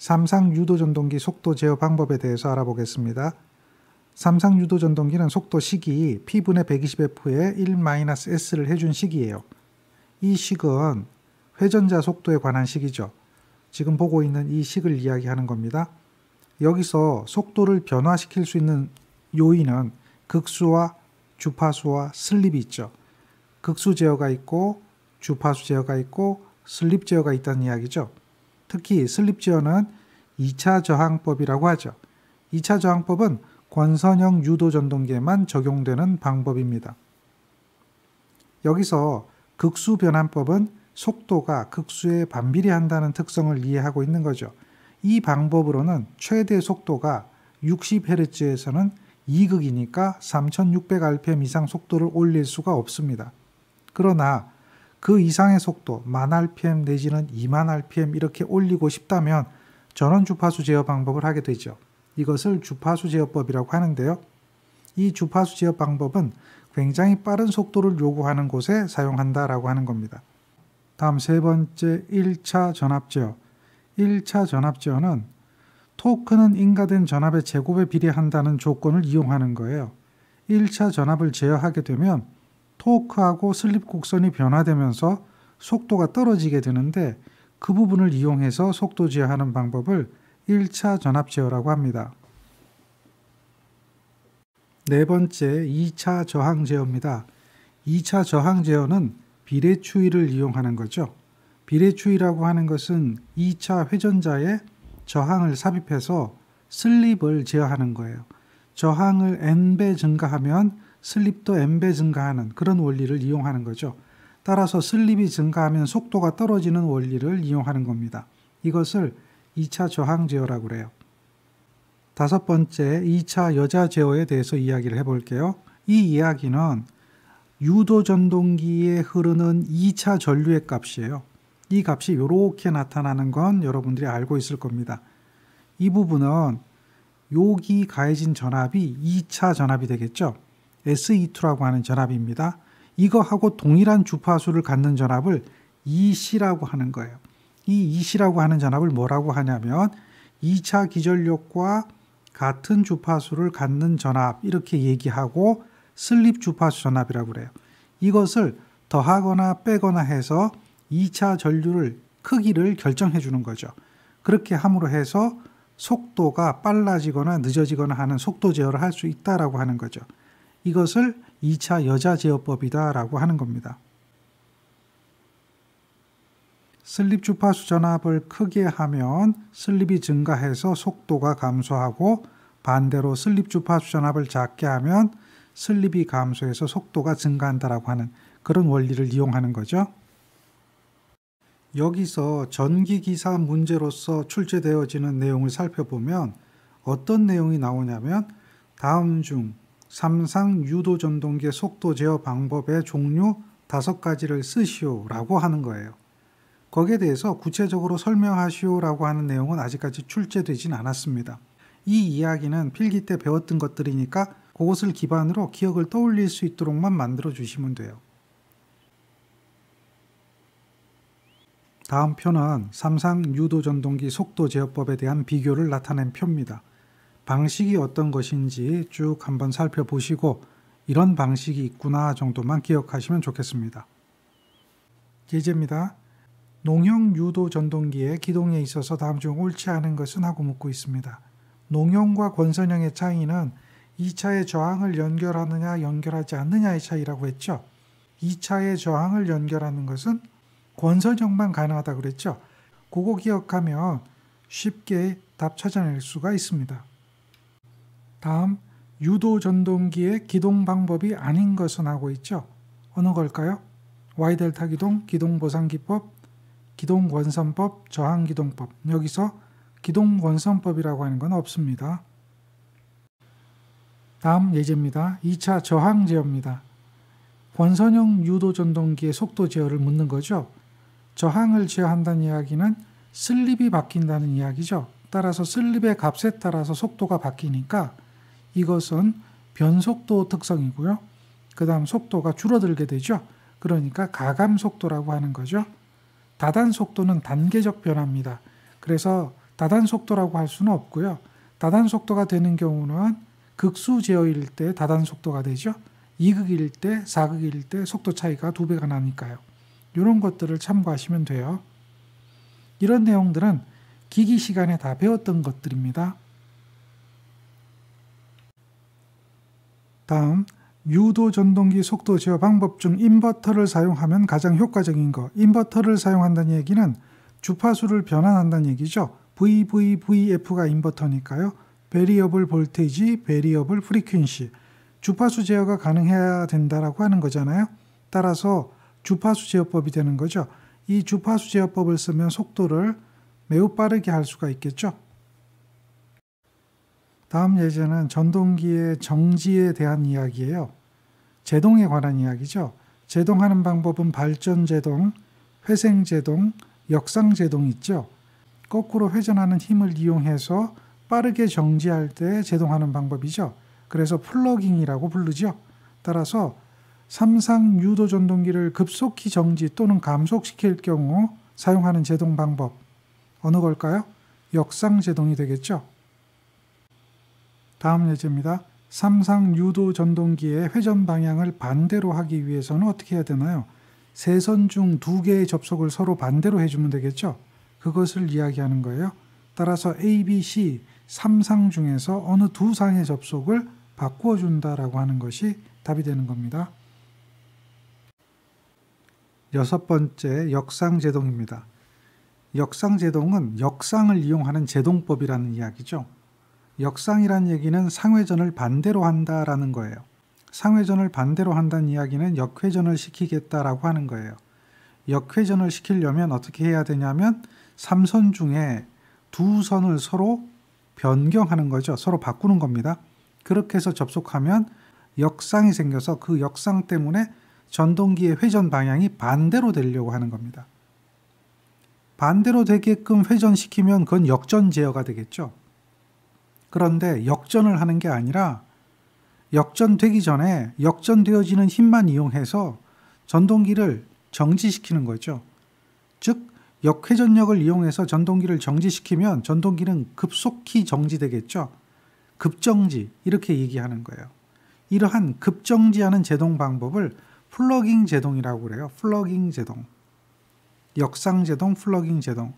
삼상 유도전동기 속도 제어 방법에 대해서 알아보겠습니다. 삼상 유도전동기는 속도식이 P분의 120F에 1-S를 해준 식이에요. 이 식은 회전자 속도에 관한 식이죠. 지금 보고 있는 이 식을 이야기하는 겁니다. 여기서 속도를 변화시킬 수 있는 요인은 극수와 주파수와 슬립이 있죠. 극수 제어가 있고 주파수 제어가 있고 슬립 제어가 있다는 이야기죠. 특히 슬립 제어는 2차 저항법이라고 하죠. 2차 저항법은 권선형 유도전동기에만 적용되는 방법입니다. 여기서 극수 변환법은 속도가 극수에 반비례한다는 특성을 이해하고 있는 거죠. 이 방법으로는 최대 속도가 60Hz에서는 2극이니까 3600rpm 이상 속도를 올릴 수가 없습니다. 그러나 그 이상의 속도 10,000rpm 내지는 20,000rpm 이렇게 올리고 싶다면 전원 주파수 제어 방법을 하게 되죠. 이것을 주파수 제어법이라고 하는데요. 이 주파수 제어 방법은 굉장히 빠른 속도를 요구하는 곳에 사용한다라고 하는 겁니다. 다음 세 번째 1차 전압 제어. 1차 전압 제어는 토크는 인가된 전압의 제곱에 비례한다는 조건을 이용하는 거예요. 1차 전압을 제어하게 되면 토크하고 슬립 곡선이 변화되면서 속도가 떨어지게 되는데 그 부분을 이용해서 속도 제어하는 방법을 1차 전압 제어라고 합니다. 네 번째 2차 저항 제어입니다. 2차 저항 제어는 비례추이를 이용하는 거죠. 비례추이라고 하는 것은 2차 회전자에 저항을 삽입해서 슬립을 제어하는 거예요. 저항을 n배 증가하면 슬립도 n배 증가하는 그런 원리를 이용하는 거죠. 따라서 슬립이 증가하면 속도가 떨어지는 원리를 이용하는 겁니다. 이것을 2차 저항 제어라고 그래요. 다섯 번째 2차 여자 제어에 대해서 이야기를 해볼게요. 이 이야기는 유도전동기에 흐르는 2차 전류의 값이에요. 이 값이 이렇게 나타나는 건 여러분들이 알고 있을 겁니다. 이 부분은 여기 가해진 전압이 2차 전압이 되겠죠. SE2라고 하는 전압입니다. 이거하고 동일한 주파수를 갖는 전압을 EC라고 하는 거예요. 이 EC라고 하는 전압을 뭐라고 하냐면 2차 기전력과 같은 주파수를 갖는 전압 이렇게 얘기하고 슬립 주파수 전압이라고 그래요. 이것을 더하거나 빼거나 해서 2차 전류를 크기를 결정해 주는 거죠. 그렇게 함으로 해서 속도가 빨라지거나 늦어지거나 하는 속도 제어를 할 수 있다라고 하는 거죠. 이것을 2차 여자 제어법이다라고 하는 겁니다. 슬립 주파수 전압을 크게 하면 슬립이 증가해서 속도가 감소하고 반대로 슬립 주파수 전압을 작게 하면 슬립이 감소해서 속도가 증가한다라고 하는 그런 원리를 이용하는 거죠. 여기서 전기기사 문제로서 출제되어지는 내용을 살펴보면 어떤 내용이 나오냐면 다음 중 삼상 유도전동기의 속도 제어 방법의 종류 5가지를 쓰시오라고 하는 거예요. 거기에 대해서 구체적으로 설명하시오라고 하는 내용은 아직까지 출제되진 않았습니다. 이 이야기는 필기 때 배웠던 것들이니까 그것을 기반으로 기억을 떠올릴 수 있도록만 만들어 주시면 돼요. 다음 표는 삼상 유도전동기 속도 제어법에 대한 비교를 나타낸 표입니다. 방식이 어떤 것인지 쭉 한번 살펴보시고 이런 방식이 있구나 정도만 기억하시면 좋겠습니다. 예제입니다. 농형 유도전동기의 기동에 있어서 다음 중 옳지 않은 것은 하고 묻고 있습니다. 농형과 권선형의 차이는 2차의 저항을 연결하느냐 연결하지 않느냐의 차이라고 했죠. 2차의 저항을 연결하는 것은 권선형만 가능하다고 그랬죠. 그거 기억하면 쉽게 답 찾아낼 수가 있습니다. 다음 유도전동기의 기동 방법이 아닌 것은 하고 있죠. 어느 걸까요? Y델타 기동, 기동보상기법, 기동권선법, 저항기동법. 여기서 기동권선법이라고 하는 건 없습니다. 다음 예제입니다. 2차 저항 제어입니다. 권선형 유도전동기의 속도 제어를 묻는 거죠. 저항을 제어한다는 이야기는 슬립이 바뀐다는 이야기죠. 따라서 슬립의 값에 따라서 속도가 바뀌니까 이것은 변속도 특성이고요. 그 다음 속도가 줄어들게 되죠. 그러니까 가감 속도라고 하는 거죠. 다단 속도는 단계적 변화입니다. 그래서 다단 속도라고 할 수는 없고요. 다단 속도가 되는 경우는 극수 제어일 때 다단 속도가 되죠. 2극일 때, 4극일 때 속도 차이가 2배가 나니까요. 이런 것들을 참고하시면 돼요. 이런 내용들은 기기 시간에 다 배웠던 것들입니다. 다음, 유도 전동기 속도 제어 방법 중 인버터를 사용하면 가장 효과적인 거. 인버터를 사용한다는 얘기는 주파수를 변환한다는 얘기죠. VVVF가 인버터니까요. 베리어블 볼테이지, 베리어블 프리퀀시. 주파수 제어가 가능해야 된다라고 하는 거잖아요. 따라서 주파수 제어법이 되는 거죠. 이 주파수 제어법을 쓰면 속도를 매우 빠르게 할 수가 있겠죠. 다음 예제는 전동기의 정지에 대한 이야기예요. 제동에 관한 이야기죠. 제동하는 방법은 발전 제동, 회생 제동, 역상 제동 있죠. 거꾸로 회전하는 힘을 이용해서 빠르게 정지할 때 제동하는 방법이죠. 그래서 플러깅이라고 부르죠. 따라서 삼상 유도 전동기를 급속히 정지 또는 감속시킬 경우 사용하는 제동 방법 어느 걸까요? 역상 제동이 되겠죠. 다음 예제입니다. 삼상 유도 전동기의 회전 방향을 반대로 하기 위해서는 어떻게 해야 되나요? 세 선 중 2개의 접속을 서로 반대로 해주면 되겠죠. 그것을 이야기하는 거예요. 따라서 A, B, C 3상 중에서 어느 2상의 접속을 바꾸어 준다라고 하는 것이 답이 되는 겁니다. 6번째, 역상제동입니다. 역상제동은 역상을 이용하는 제동법이라는 이야기죠. 역상이란 얘기는 상회전을 반대로 한다라는 거예요. 상회전을 반대로 한다는 이야기는 역회전을 시키겠다라고 하는 거예요. 역회전을 시키려면 어떻게 해야 되냐면 3선 중에 2선을 서로 변경하는 거죠. 서로 바꾸는 겁니다. 그렇게 해서 접속하면 역상이 생겨서 그 역상 때문에 전동기의 회전 방향이 반대로 되려고 하는 겁니다. 반대로 되게끔 회전시키면 그건 역전 제어가 되겠죠. 그런데 역전을 하는 게 아니라 역전되기 전에 역전되어지는 힘만 이용해서 전동기를 정지시키는 거죠. 즉 역회전력을 이용해서 전동기를 정지시키면 전동기는 급속히 정지되겠죠. 급정지 이렇게 얘기하는 거예요. 이러한 급정지하는 제동 방법을 플러깅 제동이라고 그래요. 플러깅 제동. 역상 제동, 플러깅 제동.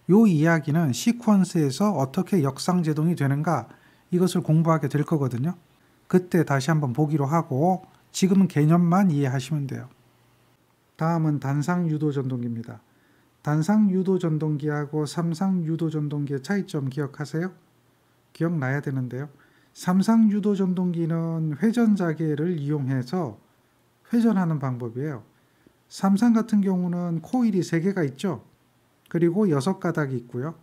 요 이야기는 시퀀스에서 어떻게 역상 제동이 되는가 이것을 공부하게 될 거거든요. 그때 다시 한번 보기로 하고 지금은 개념만 이해하시면 돼요. 다음은 단상 유도 전동기입니다. 단상 유도 전동기하고 삼상 유도 전동기의 차이점 기억하세요? 기억나야 되는데요. 삼상 유도 전동기는 회전 자개를 이용해서 회전하는 방법이에요. 삼상 같은 경우는 코일이 3개가 있죠. 그리고 6가닥이 있고요.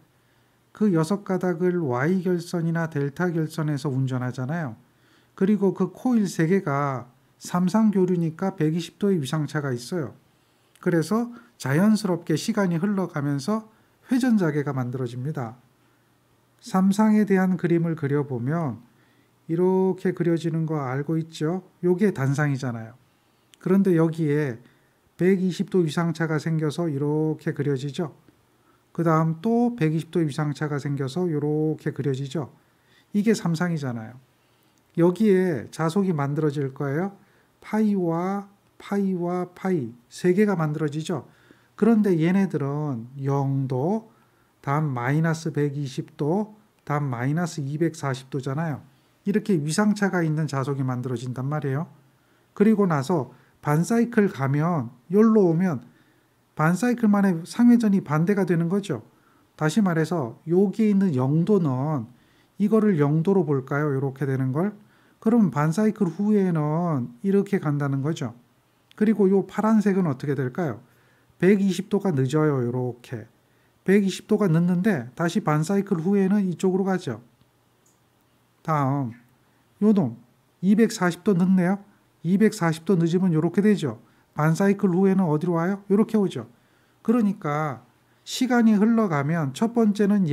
그 6가닥을 Y결선이나 델타 결선에서 운전하잖아요. 그리고 그 코일 3개가 삼상교류니까 120도의 위상차가 있어요. 그래서 자연스럽게 시간이 흘러가면서 회전자개가 만들어집니다. 삼상에 대한 그림을 그려보면 이렇게 그려지는 거 알고 있죠? 요게 단상이잖아요. 그런데 여기에 120도 위상차가 생겨서 이렇게 그려지죠? 그 다음 또 120도 위상차가 생겨서 이렇게 그려지죠? 이게 삼상이잖아요. 여기에 자속이 만들어질 거예요. 파이와 파이 3개가 만들어지죠. 그런데 얘네들은 0도, 다음 마이너스 120도, 다음 마이너스 240도잖아요. 이렇게 위상차가 있는 자속이 만들어진단 말이에요. 그리고 나서 반사이클 가면 여기로 오면 반사이클만의 상회전이 반대가 되는 거죠. 다시 말해서 여기에 있는 0도는 이거를 0도로 볼까요? 이렇게 되는 걸. 그럼 반사이클 후에는 이렇게 간다는 거죠. 그리고 이 파란색은 어떻게 될까요? 120도가 늦어요. 이렇게 120도가 늦는데 다시 반사이클 후에는 이쪽으로 가죠. 다음 요놈 240도 늦네요. 240도 늦으면 이렇게 되죠. 반사이클 후에는 어디로 와요? 이렇게 오죠. 그러니까 시간이 흘러가면 첫 번째는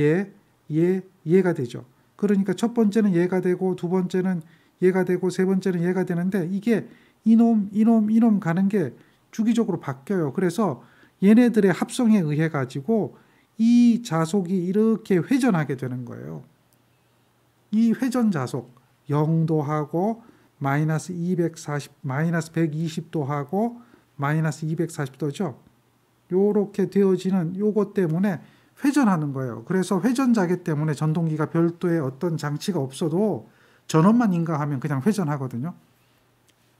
얘가 되죠. 그러니까 첫 번째는 얘가 되고 두 번째는 얘가 되고 세 번째는 얘가 되는데 이게 이놈 가는 게 주기적으로 바뀌어요. 그래서 얘네들의 합성에 의해 가지고 이 자속이 이렇게 회전하게 되는 거예요. 이 회전 자속 0도 하고 마이너스 240, 마이너스 120도 하고 마이너스 240도죠. 요렇게 되어지는 요것 때문에 회전하는 거예요. 그래서 회전자계 때문에 전동기가 별도의 어떤 장치가 없어도 전원만 인가하면 그냥 회전하거든요.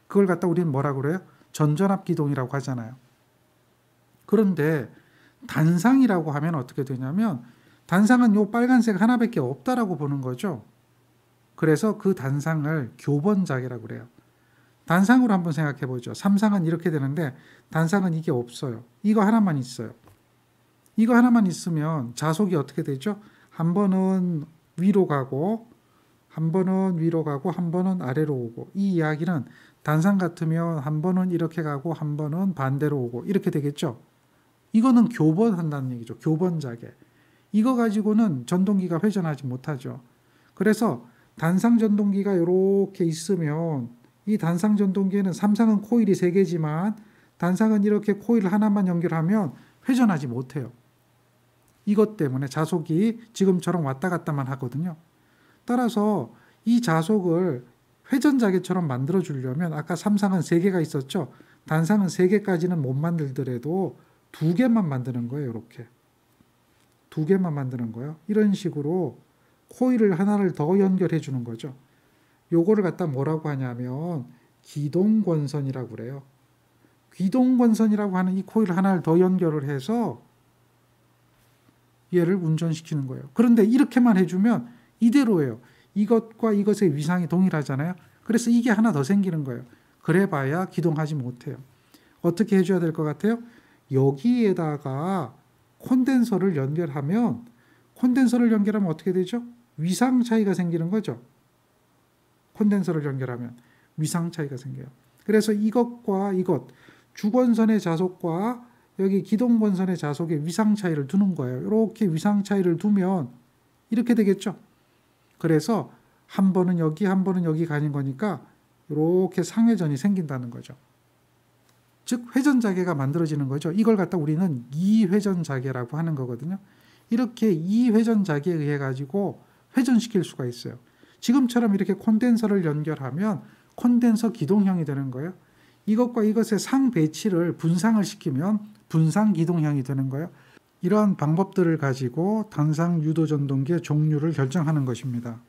그걸 갖다 우리는 뭐라 그래요? 전전압 기동이라고 하잖아요. 그런데 단상이라고 하면 어떻게 되냐면 단상은 요 빨간색 하나밖에 없다라고 보는 거죠. 그래서 그 단상을 교번자계라고 그래요. 단상으로 한번 생각해 보죠. 삼상은 이렇게 되는데 단상은 이게 없어요. 이거 하나만 있어요. 이거 하나만 있으면 자속이 어떻게 되죠? 한 번은 위로 가고 한 번은 위로 가고 한 번은 아래로 오고, 이 이야기는 단상 같으면 한 번은 이렇게 가고 한 번은 반대로 오고 이렇게 되겠죠. 이거는 교번한다는 얘기죠. 교번자계. 이거 가지고는 전동기가 회전하지 못하죠. 그래서 단상 전동기가 이렇게 있으면 이 단상 전동기에는 삼상은 코일이 3개지만 단상은 이렇게 코일 하나만 연결하면 회전하지 못해요. 이것 때문에 자속이 지금처럼 왔다 갔다만 하거든요. 따라서 이 자속을 회전자계처럼 만들어 주려면 아까 삼상은 3개가 있었죠. 단상은 3개까지는 못 만들더라도 2개만 만드는 거예요. 이렇게 2개만 만드는 거예요. 이런 식으로 코일을 하나를 더 연결해 주는 거죠. 요거를 갖다 뭐라고 하냐면 기동권선이라고 그래요. 기동권선이라고 하는 이 코일 하나를 더 연결을 해서 얘를 운전시키는 거예요. 그런데 이렇게만 해주면 이대로예요. 이것과 이것의 위상이 동일하잖아요. 그래서 이게 하나 더 생기는 거예요. 그래봐야 기동하지 못해요. 어떻게 해줘야 될 것 같아요? 여기에다가 콘덴서를 연결하면 어떻게 되죠? 위상 차이가 생기는 거죠. 콘덴서를 연결하면 위상 차이가 생겨요. 그래서 이것과 이것, 주권선의 자속과 여기 기동권선의 자속의 위상 차이를 두는 거예요. 이렇게 위상 차이를 두면 이렇게 되겠죠. 그래서 한 번은 여기, 한 번은 여기 가는 거니까 이렇게 상회전이 생긴다는 거죠. 즉 회전자계가 만들어지는 거죠. 이걸 갖다 우리는 이회전자계라고 하는 거거든요. 이렇게 이회전자계에 의해 가지고 회전시킬 수가 있어요. 지금처럼 이렇게 콘덴서를 연결하면 콘덴서 기동형이 되는 거예요. 이것과 이것의 상배치를 분상을 시키면 분상 기동형이 되는 거예요. 이러한 방법들을 가지고 단상 유도 전동기의 종류를 결정하는 것입니다.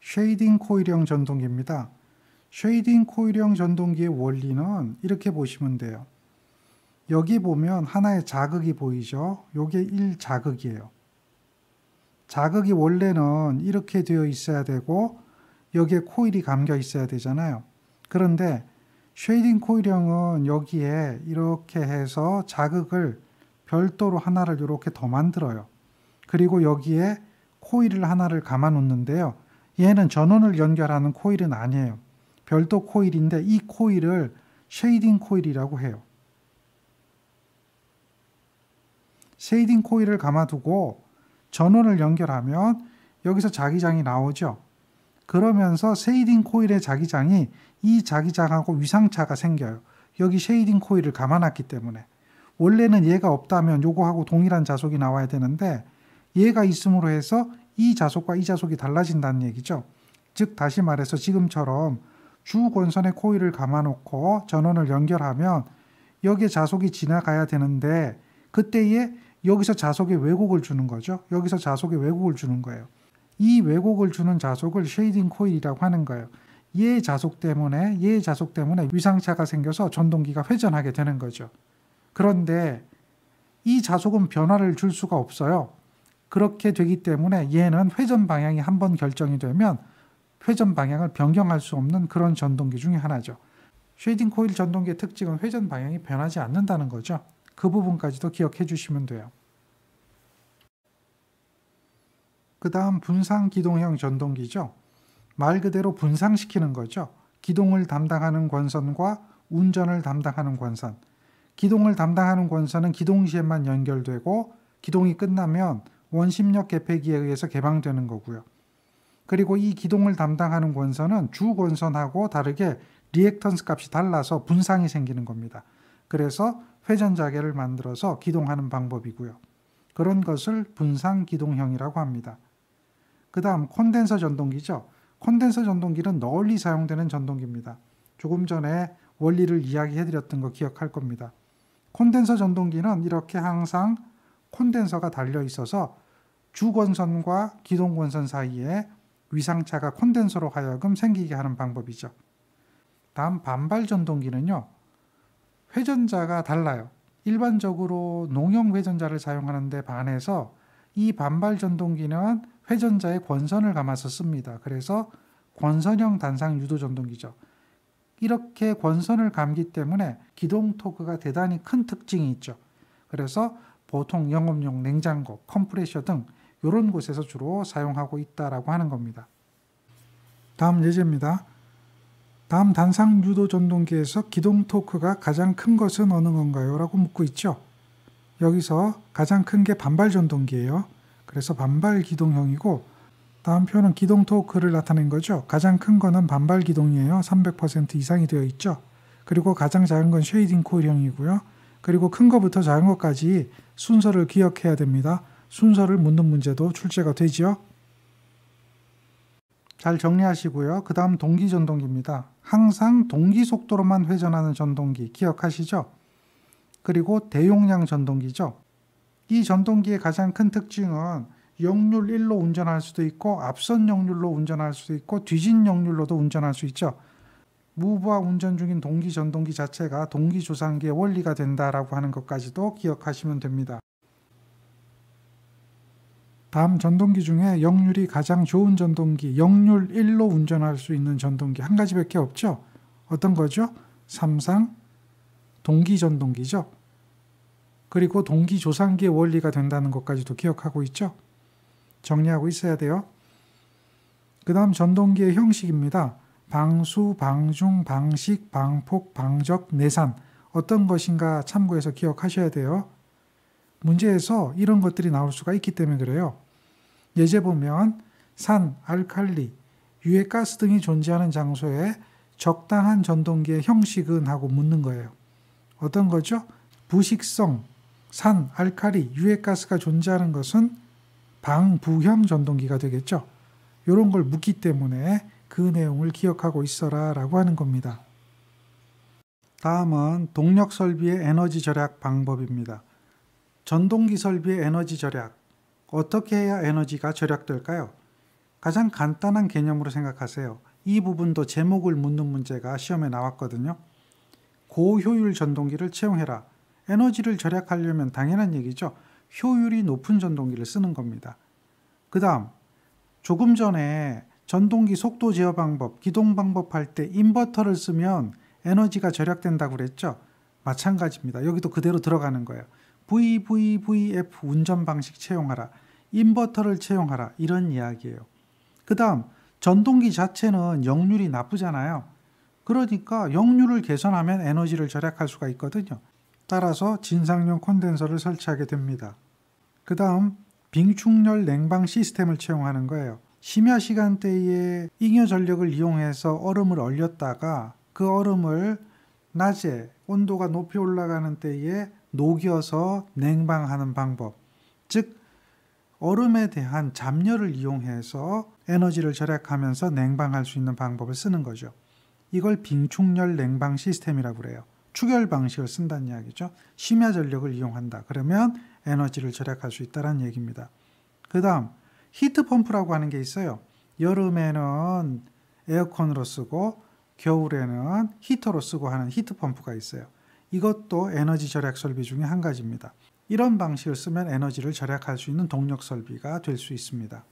쉐이딩 코일형 전동기입니다. 쉐이딩 코일형 전동기의 원리는 이렇게 보시면 돼요. 여기 보면 하나의 자극이 보이죠? 요게 1자극이에요. 자극이 원래는 이렇게 되어 있어야 되고 여기에 코일이 감겨 있어야 되잖아요. 그런데 쉐이딩 코일형은 여기에 이렇게 해서 자극을 별도로 하나를 이렇게 더 만들어요. 그리고 여기에 코일을 하나를 감아 놓는데요. 얘는 전원을 연결하는 코일은 아니에요. 별도 코일인데 이 코일을 쉐이딩 코일이라고 해요. 쉐이딩 코일을 감아두고 전원을 연결하면 여기서 자기장이 나오죠. 그러면서 쉐이딩 코일의 자기장이 이 자기장하고 위상차가 생겨요. 여기 쉐이딩 코일을 감아놨기 때문에. 원래는 얘가 없다면 요거하고 동일한 자속이 나와야 되는데 얘가 있음으로 해서 이 자속과 이 자속이 달라진다는 얘기죠. 즉 다시 말해서 지금처럼 주권선에 코일을 감아놓고 전원을 연결하면 여기에 자속이 지나가야 되는데 그때에 여기서 자속에 왜곡을 주는 거죠. 여기서 자속에 왜곡을 주는 거예요. 이 왜곡을 주는 자속을 쉐이딩 코일이라고 하는 거예요. 얘 자속 때문에 위상차가 생겨서 전동기가 회전하게 되는 거죠. 그런데 이 자속은 변화를 줄 수가 없어요. 그렇게 되기 때문에 얘는 회전 방향이 한번 결정이 되면 회전 방향을 변경할 수 없는 그런 전동기 중에 하나죠. 쉐이딩 코일 전동기의 특징은 회전 방향이 변하지 않는다는 거죠. 그 부분까지도 기억해 주시면 돼요. 그 다음 분상 기동형 전동기죠. 말 그대로 분상시키는 거죠. 기동을 담당하는 권선과 운전을 담당하는 권선. 기동을 담당하는 권선은 기동 시에만 연결되고 기동이 끝나면 원심력 개폐기에 의해서 개방되는 거고요. 그리고 이 기동을 담당하는 권선은 주 권선하고 다르게 리액턴스 값이 달라서 분상이 생기는 겁니다. 그래서 회전자계를 만들어서 기동하는 방법이고요. 그런 것을 분산기동형이라고 합니다. 그 다음 콘덴서 전동기죠. 콘덴서 전동기는 널리 사용되는 전동기입니다. 조금 전에 원리를 이야기해드렸던 거 기억할 겁니다. 콘덴서 전동기는 이렇게 항상 콘덴서가 달려 있어서 주권선과 기동권선 사이에 위상차가 콘덴서로 하여금 생기게 하는 방법이죠. 다음 반발 전동기는요. 회전자가 달라요. 일반적으로 농용 회전자를 사용하는데 반해서 이 반발 전동기는 회전자의 권선을 감아서 씁니다. 그래서 권선형 단상 유도 전동기죠. 이렇게 권선을 감기 때문에 기동 토크가 대단히 큰 특징이 있죠. 그래서 보통 영업용 냉장고, 컴프레셔 등 이런 곳에서 주로 사용하고 있다라고 하는 겁니다. 다음 예제입니다. 다음 단상 유도 전동기에서 기동 토크가 가장 큰 것은 어느 건가요? 라고 묻고 있죠. 여기서 가장 큰 게 반발 전동기예요. 그래서 반발 기동형이고 다음 표는 기동 토크를 나타낸 거죠. 가장 큰 거는 반발 기동이에요. 300% 이상이 되어 있죠. 그리고 가장 작은 건 쉐이딩 코일형이고요. 그리고 큰 거부터 작은 것까지 순서를 기억해야 됩니다. 순서를 묻는 문제도 출제가 되죠. 잘 정리하시고요. 그 다음 동기 전동기입니다. 항상 동기 속도로만 회전하는 전동기 기억하시죠? 그리고 대용량 전동기죠. 이 전동기의 가장 큰 특징은 역률 1로 운전할 수도 있고 앞선 역률로 운전할 수도 있고 뒤진 역률로도 운전할 수 있죠. 무브와 운전 중인 동기 전동기 자체가 동기 조상기의 원리가 된다라고 하는 것까지도 기억하시면 됩니다. 다음 전동기 중에 역률이 가장 좋은 전동기, 역률 1로 운전할 수 있는 전동기 한 가지밖에 없죠. 어떤 거죠? 삼상 동기 전동기죠. 그리고 동기 조상기의 원리가 된다는 것까지도 기억하고 있죠. 정리하고 있어야 돼요. 그 다음 전동기의 형식입니다. 방수, 방중, 방식, 방폭, 방적, 내산 어떤 것인가 참고해서 기억하셔야 돼요. 문제에서 이런 것들이 나올 수가 있기 때문에 그래요. 예제 보면 산, 알칼리, 유해가스 등이 존재하는 장소에 적당한 전동기의 형식은 하고 묻는 거예요. 어떤 거죠? 부식성, 산, 알칼리, 유해가스가 존재하는 것은 방부형 전동기가 되겠죠. 이런 걸 묻기 때문에 그 내용을 기억하고 있어라 라고 하는 겁니다. 다음은 동력 설비의 에너지 절약 방법입니다. 전동기 설비의 에너지 절약. 어떻게 해야 에너지가 절약될까요? 가장 간단한 개념으로 생각하세요. 이 부분도 제목을 묻는 문제가 시험에 나왔거든요. 고효율 전동기를 채용해라. 에너지를 절약하려면 당연한 얘기죠. 효율이 높은 전동기를 쓰는 겁니다. 그 다음 조금 전에 전동기 속도 제어 방법, 기동 방법 할 때 인버터를 쓰면 에너지가 절약된다고 그랬죠. 마찬가지입니다. 여기도 그대로 들어가는 거예요. VVVF 운전 방식 채용하라. 인버터를 채용하라. 이런 이야기예요. 그 다음 전동기 자체는 역률이 나쁘잖아요. 그러니까 역률을 개선하면 에너지를 절약할 수가 있거든요. 따라서 진상용 콘덴서를 설치하게 됩니다. 그 다음 빙충렬 냉방 시스템을 채용하는 거예요. 심야 시간대에 잉여 전력을 이용해서 얼음을 얼렸다가 그 얼음을 낮에 온도가 높이 올라가는 때에 녹여서 냉방하는 방법. 즉 얼음에 대한 잡열을 이용해서 에너지를 절약하면서 냉방할 수 있는 방법을 쓰는 거죠. 이걸 빙충렬 냉방 시스템이라고 그래요. 추결 방식을 쓴다는 이야기죠. 심야 전력을 이용한다. 그러면 에너지를 절약할 수 있다는 얘기입니다. 그 다음 히트펌프라고 하는 게 있어요. 여름에는 에어컨으로 쓰고 겨울에는 히터로 쓰고 하는 히트펌프가 있어요. 이것도 에너지 절약 설비 중에 한 가지입니다. 이런 방식을 쓰면 에너지를 절약할 수 있는 동력 설비가 될 수 있습니다.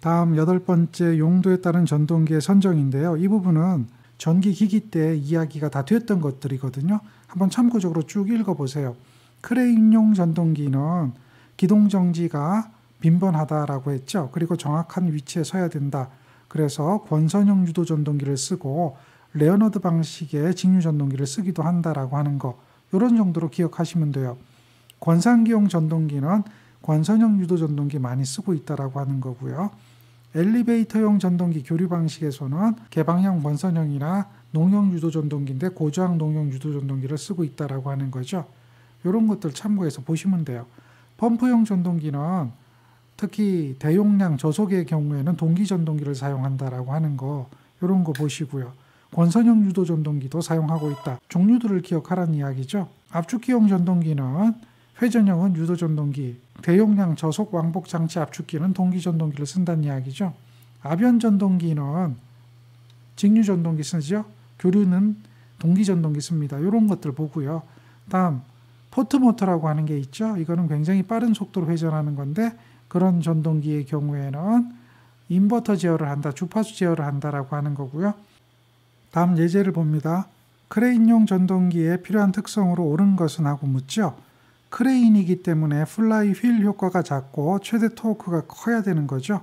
다음 8번째 용도에 따른 전동기의 선정인데요. 이 부분은 전기기기 때 이야기가 다 됐던 것들이거든요. 한번 참고적으로 쭉 읽어보세요. 크레인용 전동기는 기동정지가 빈번하다라고 했죠. 그리고 정확한 위치에 서야 된다. 그래서 권선형 유도 전동기를 쓰고 레오너드 방식의 직류 전동기를 쓰기도 한다라고 하는 거. 이런 정도로 기억하시면 돼요. 권상기용 전동기는 권선형 유도 전동기 많이 쓰고 있다라고 하는 거고요. 엘리베이터용 전동기 교류 방식에서는 개방형 권선형이나 농용 유도 전동기인데 고저항 농용 유도 전동기를 쓰고 있다라고 하는 거죠. 이런 것들 참고해서 보시면 돼요. 펌프용 전동기는 특히 대용량 저속의 경우에는 동기 전동기를 사용한다라고 하는 거, 이런 거 보시고요. 권선형 유도 전동기도 사용하고 있다. 종류들을 기억하라는 이야기죠. 압축기용 전동기는 회전형은 유도 전동기, 대용량 저속 왕복 장치 압축기는 동기 전동기를 쓴다는 이야기죠. 아변 전동기는 직류 전동기 쓰죠. 교류는 동기 전동기 씁니다. 이런 것들 보고요. 다음 포트 모터라고 하는 게 있죠. 이거는 굉장히 빠른 속도로 회전하는 건데, 그런 전동기의 경우에는 인버터 제어를 한다, 주파수 제어를 한다라고 하는 거고요. 다음 예제를 봅니다. 크레인용 전동기에 필요한 특성으로 옳은 것은 하고 묻죠. 크레인이기 때문에 플라이 휠 효과가 작고 최대 토크가 커야 되는 거죠.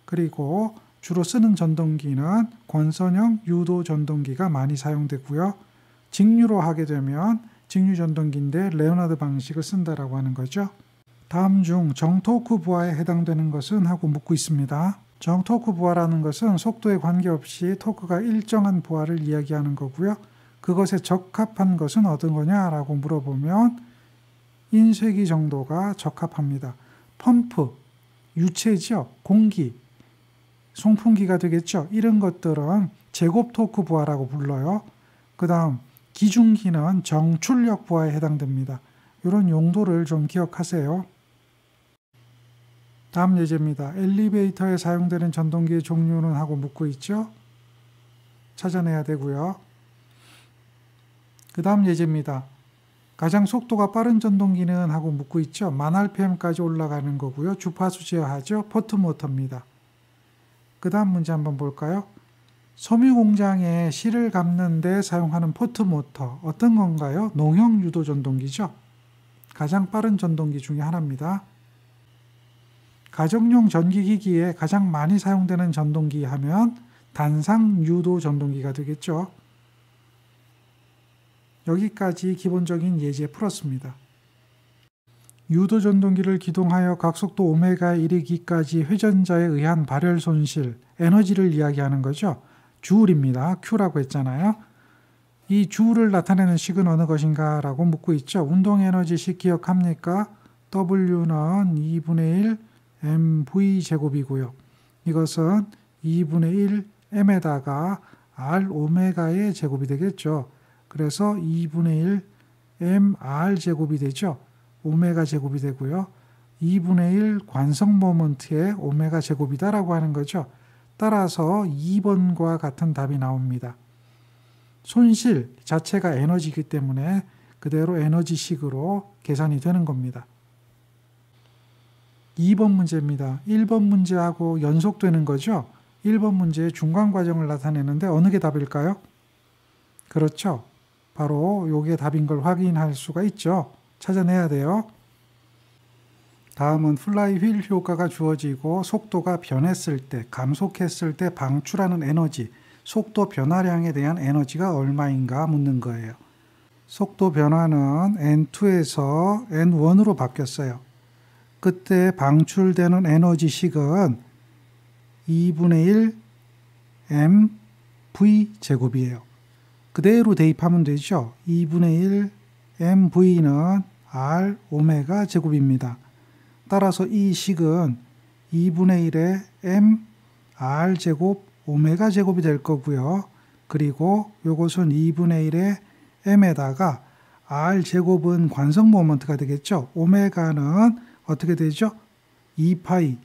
그리고 주로 쓰는 전동기는 권선형 유도 전동기가 많이 사용되고요. 직류로 하게 되면 직류 전동기인데 레오나드 방식을 쓴다라고 하는 거죠. 다음 중 정토크 부하에 해당되는 것은 하고 묻고 있습니다. 정토크 부하라는 것은 속도에 관계없이 토크가 일정한 부하를 이야기하는 거고요. 그것에 적합한 것은 어떤 거냐라고 물어보면 인쇄기 정도가 적합합니다. 펌프, 유체죠, 공기, 송풍기가 되겠죠. 이런 것들은 제곱 토크 부하라고 불러요. 그 다음 기중기는 정출력 부하에 해당됩니다. 이런 용도를 좀 기억하세요. 다음 예제입니다. 엘리베이터에 사용되는 전동기의 종류는 하고 묻고 있죠. 찾아내야 되고요. 그 다음 예제입니다. 가장 속도가 빠른 전동기는 하고 묻고 있죠. 1000rpm까지 올라가는 거고요. 주파수 제어하죠. 포트 모터입니다. 그 다음 문제 한번 볼까요? 섬유 공장에 실을 감는 데 사용하는 포트 모터, 어떤 건가요? 농형 유도 전동기죠. 가장 빠른 전동기 중에 하나입니다. 가정용 전기기기에 가장 많이 사용되는 전동기 하면 단상 유도 전동기가 되겠죠. 여기까지 기본적인 예제 풀었습니다. 유도 전동기를 기동하여 각속도 오메가에 이르기까지 회전자에 의한 발열 손실, 에너지를 이야기하는 거죠. 주울입니다. Q라고 했잖아요. 이 주울을 나타내는 식은 어느 것인가 라고 묻고 있죠. 운동 에너지식 기억합니까? W는 2분의 1 mv 제곱이고요. 이것은 2분의 1 m에다가 r 오메가의 제곱이 되겠죠. 그래서 2분의 1 mr 제곱이 되죠. 오메가 제곱이 되고요. 2분의 1 관성 모먼트의 오메가 제곱이다라고 하는 거죠. 따라서 2번과 같은 답이 나옵니다. 손실 자체가 에너지이기 때문에 그대로 에너지식으로 계산이 되는 겁니다. 2번 문제입니다. 1번 문제하고 연속되는 거죠. 1번 문제의 중간 과정을 나타내는데 어느 게 답일까요? 그렇죠. 바로 요게 답인 걸 확인할 수가 있죠. 찾아내야 돼요. 다음은 플라이 휠 효과가 주어지고 속도가 변했을 때, 감속했을 때 방출하는 에너지, 속도 변화량에 대한 에너지가 얼마인가 묻는 거예요. 속도 변화는 N2에서 N1으로 바뀌었어요. 그때 방출되는 에너지식은 2분의 1 mv 제곱이에요. 그대로 대입하면 되죠. 2분의 1 mv는 r 오메가 제곱입니다. 따라서 이 식은 2분의 1의 m r 제곱 오메가 제곱이 될 거고요. 그리고 이것은 2분의 1의 m에다가 r 제곱은 관성 모먼트가 되겠죠. 오메가는 어떻게 되죠? 2파이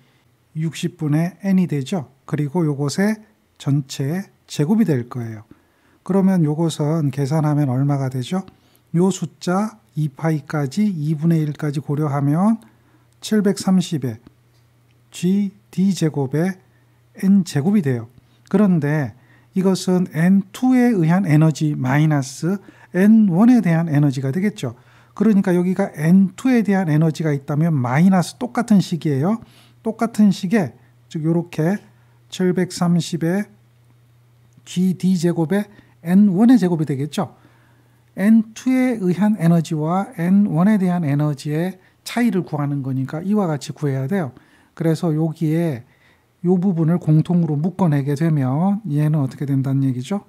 60분의 n이 되죠. 그리고 이것의 전체 제곱이 될 거예요. 그러면 이것은 계산하면 얼마가 되죠? 요 숫자 2파이까지 2분의 1까지 고려하면 730에 gd제곱에 n제곱이 돼요. 그런데 이것은 n2에 의한 에너지 마이너스 n1에 대한 에너지가 되겠죠. 그러니까 여기가 n2에 대한 에너지가 있다면 마이너스 똑같은 식이에요. 똑같은 식에 즉 이렇게 730의 gd제곱에 n1의 제곱이 되겠죠. n2에 의한 에너지와 n1에 대한 에너지의 차이를 구하는 거니까 이와 같이 구해야 돼요. 그래서 여기에 이 부분을 공통으로 묶어내게 되면 얘는 어떻게 된다는 얘기죠?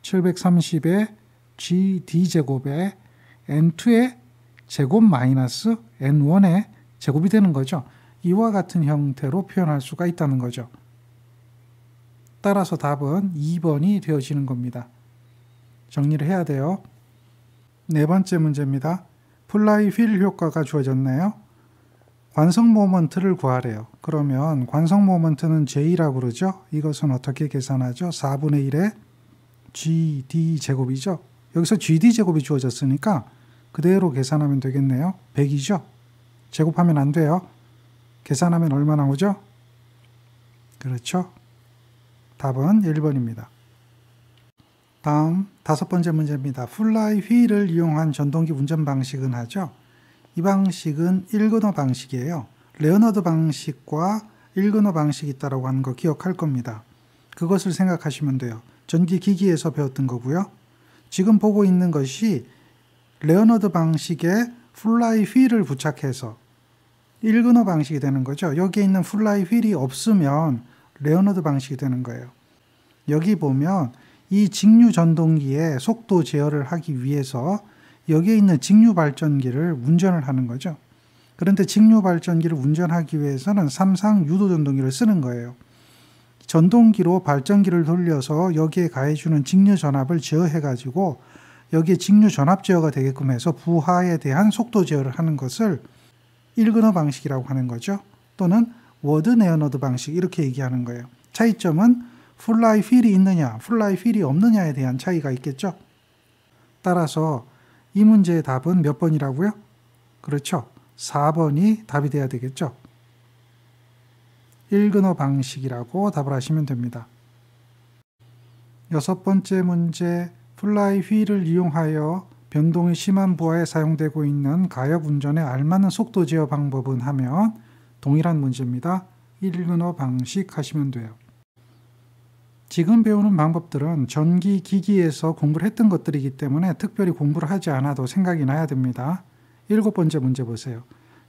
730의 gd제곱에 n2의 제곱 마이너스 n1의 제곱이 되는 거죠. 이와 같은 형태로 표현할 수가 있다는 거죠. 따라서 답은 2번이 되어지는 겁니다. 정리를 해야 돼요. 네 번째 문제입니다. 플라이휠 효과가 주어졌네요. 관성 모먼트를 구하래요. 그러면 관성 모먼트는 J라고 그러죠. 이것은 어떻게 계산하죠? 4분의 1의 GD 제곱이죠. 여기서 GD 제곱이 주어졌으니까 그대로 계산하면 되겠네요. 100이죠. 제곱하면 안 돼요. 계산하면 얼마 나오죠? 그렇죠. 답은 1번입니다. 다음 5번째 문제입니다. 플라이휠을 이용한 전동기 운전 방식은 하죠. 이 방식은 1근호 방식이에요. 레오나드 방식과 1근호 방식이 있다고 하는 거 기억할 겁니다. 그것을 생각하시면 돼요. 전기기기에서 배웠던 거고요. 지금 보고 있는 것이 레오나드 방식에 플라이휠을 부착해서 1근호 방식이 되는 거죠. 여기에 있는 플라이휠이 없으면 레오나드 방식이 되는 거예요. 여기 보면 이 직류 전동기의 속도 제어를 하기 위해서 여기에 있는 직류 발전기를 운전을 하는 거죠. 그런데 직류 발전기를 운전하기 위해서는 3상 유도 전동기를 쓰는 거예요. 전동기로 발전기를 돌려서 여기에 가해주는 직류 전압을 제어해가지고 여기에 직류 전압 제어가 되게끔 해서 부하에 대한 속도 제어를 하는 것을 1근호 방식이라고 하는 거죠. 또는 워드 레오나드 방식 이렇게 얘기하는 거예요. 차이점은 플라이휠이 있느냐, 플라이휠이 없느냐에 대한 차이가 있겠죠. 따라서 이 문제의 답은 몇 번이라고요? 그렇죠. 4번이 답이 돼야 되겠죠. 1근호 방식이라고 답을 하시면 됩니다. 6번째 문제, 플라이휠을 이용하여 변동이 심한 부하에 사용되고 있는 가역 운전에 알맞는 속도 제어 방법은 하면 동일한 문제입니다. 1근호 방식 하시면 돼요. 지금 배우는 방법들은 전기 기기에서 공부를 했던 것들이기 때문에 특별히 공부를 하지 않아도 생각이 나야 됩니다. 7번째 문제 보세요.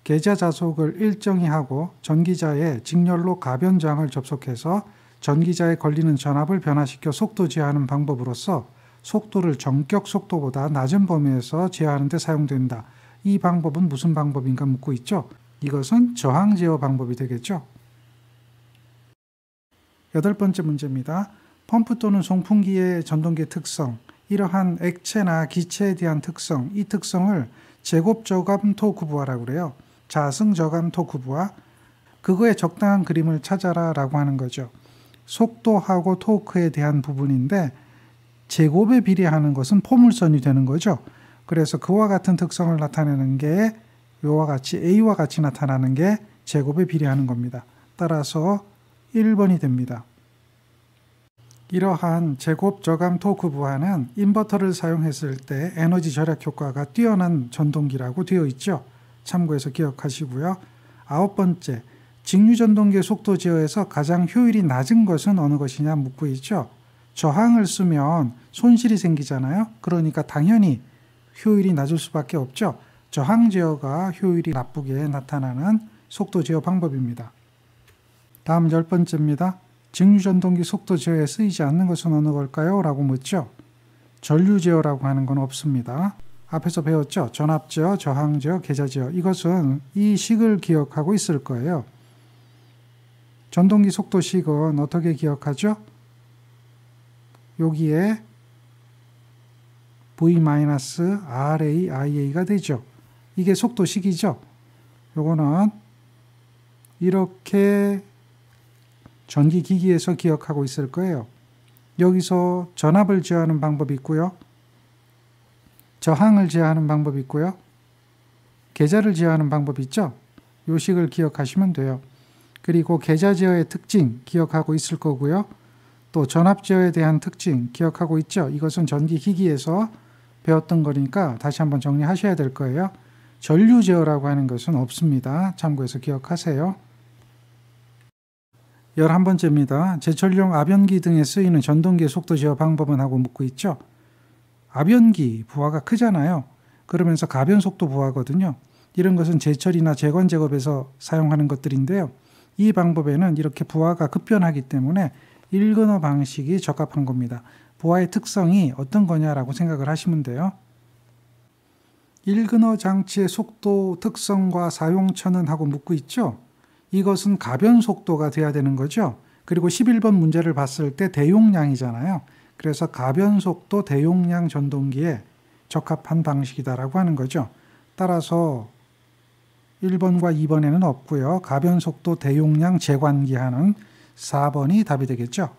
계좌 자속을 일정히 하고 전기자에 직렬로 가변장을 접속해서 전기자에 걸리는 전압을 변화시켜 속도 제어하는 방법으로서 속도를 정격 속도보다 낮은 범위에서 제어하는 데 사용된다. 이 방법은 무슨 방법인가 묻고 있죠. 이것은 저항 제어 방법이 되겠죠. 8번째 문제입니다. 펌프 또는 송풍기의 전동기의 특성, 이러한 액체나 기체에 대한 특성, 이 특성을 제곱 저감 토크 부하라고 그래요. 자승 저감 토크 부하, 그거의 적당한 그림을 찾아라 라고 하는 거죠. 속도하고 토크에 대한 부분인데 제곱에 비례하는 것은 포물선이 되는 거죠. 그래서 그와 같은 특성을 나타내는 게 이와 같이 A와 같이 나타나는 게 제곱에 비례하는 겁니다. 따라서 1번이 됩니다. 이러한 제곱 저감 토크 부하는 인버터를 사용했을 때 에너지 절약 효과가 뛰어난 전동기라고 되어 있죠. 참고해서 기억하시고요. 9번째, 직류 전동기의 속도 제어에서 가장 효율이 낮은 것은 어느 것이냐 묻고 있죠. 저항을 쓰면 손실이 생기잖아요. 그러니까 당연히 효율이 낮을 수밖에 없죠. 저항 제어가 효율이 나쁘게 나타나는 속도 제어 방법입니다. 다음 10번째입니다. 직류 전동기 속도 제어에 쓰이지 않는 것은 어느 걸까요? 라고 묻죠. 전류 제어라고 하는 건 없습니다. 앞에서 배웠죠. 전압 제어, 저항 제어, 계좌 제어. 이것은 이 식을 기억하고 있을 거예요. 전동기 속도식은 어떻게 기억하죠? 여기에 V-RA, IA가 되죠. 이게 속도식이죠. 요거는 이렇게 전기기기에서 기억하고 있을 거예요. 여기서 전압을 제어하는 방법이 있고요. 저항을 제어하는 방법이 있고요. 계좌를 제어하는 방법이 있죠. 요 식을 기억하시면 돼요. 그리고 계좌 제어의 특징 기억하고 있을 거고요. 또 전압 제어에 대한 특징 기억하고 있죠. 이것은 전기기기에서 배웠던 거니까 다시 한번 정리하셔야 될 거예요. 전류 제어라고 하는 것은 없습니다. 참고해서 기억하세요. 11번째입니다. 제철용 압연기 등에 쓰이는 전동기의 속도 제어 방법은 하고 묻고 있죠. 압연기 부하가 크잖아요. 그러면서 가변 속도 부하거든요. 이런 것은 제철이나 제관 작업에서 사용하는 것들인데요. 이 방법에는 이렇게 부하가 급변하기 때문에 1근호 방식이 적합한 겁니다. 부하의 특성이 어떤 거냐라고 생각을 하시면 돼요. 일근어 장치의 속도 특성과 사용처는 하고 묻고 있죠. 이것은 가변 속도가 돼야 되는 거죠. 그리고 11번 문제를 봤을 때 대용량이잖아요. 그래서 가변 속도 대용량 전동기에 적합한 방식이다라고 하는 거죠. 따라서 1번과 2번에는 없고요. 가변 속도 대용량 제관기 하는 4번이 답이 되겠죠.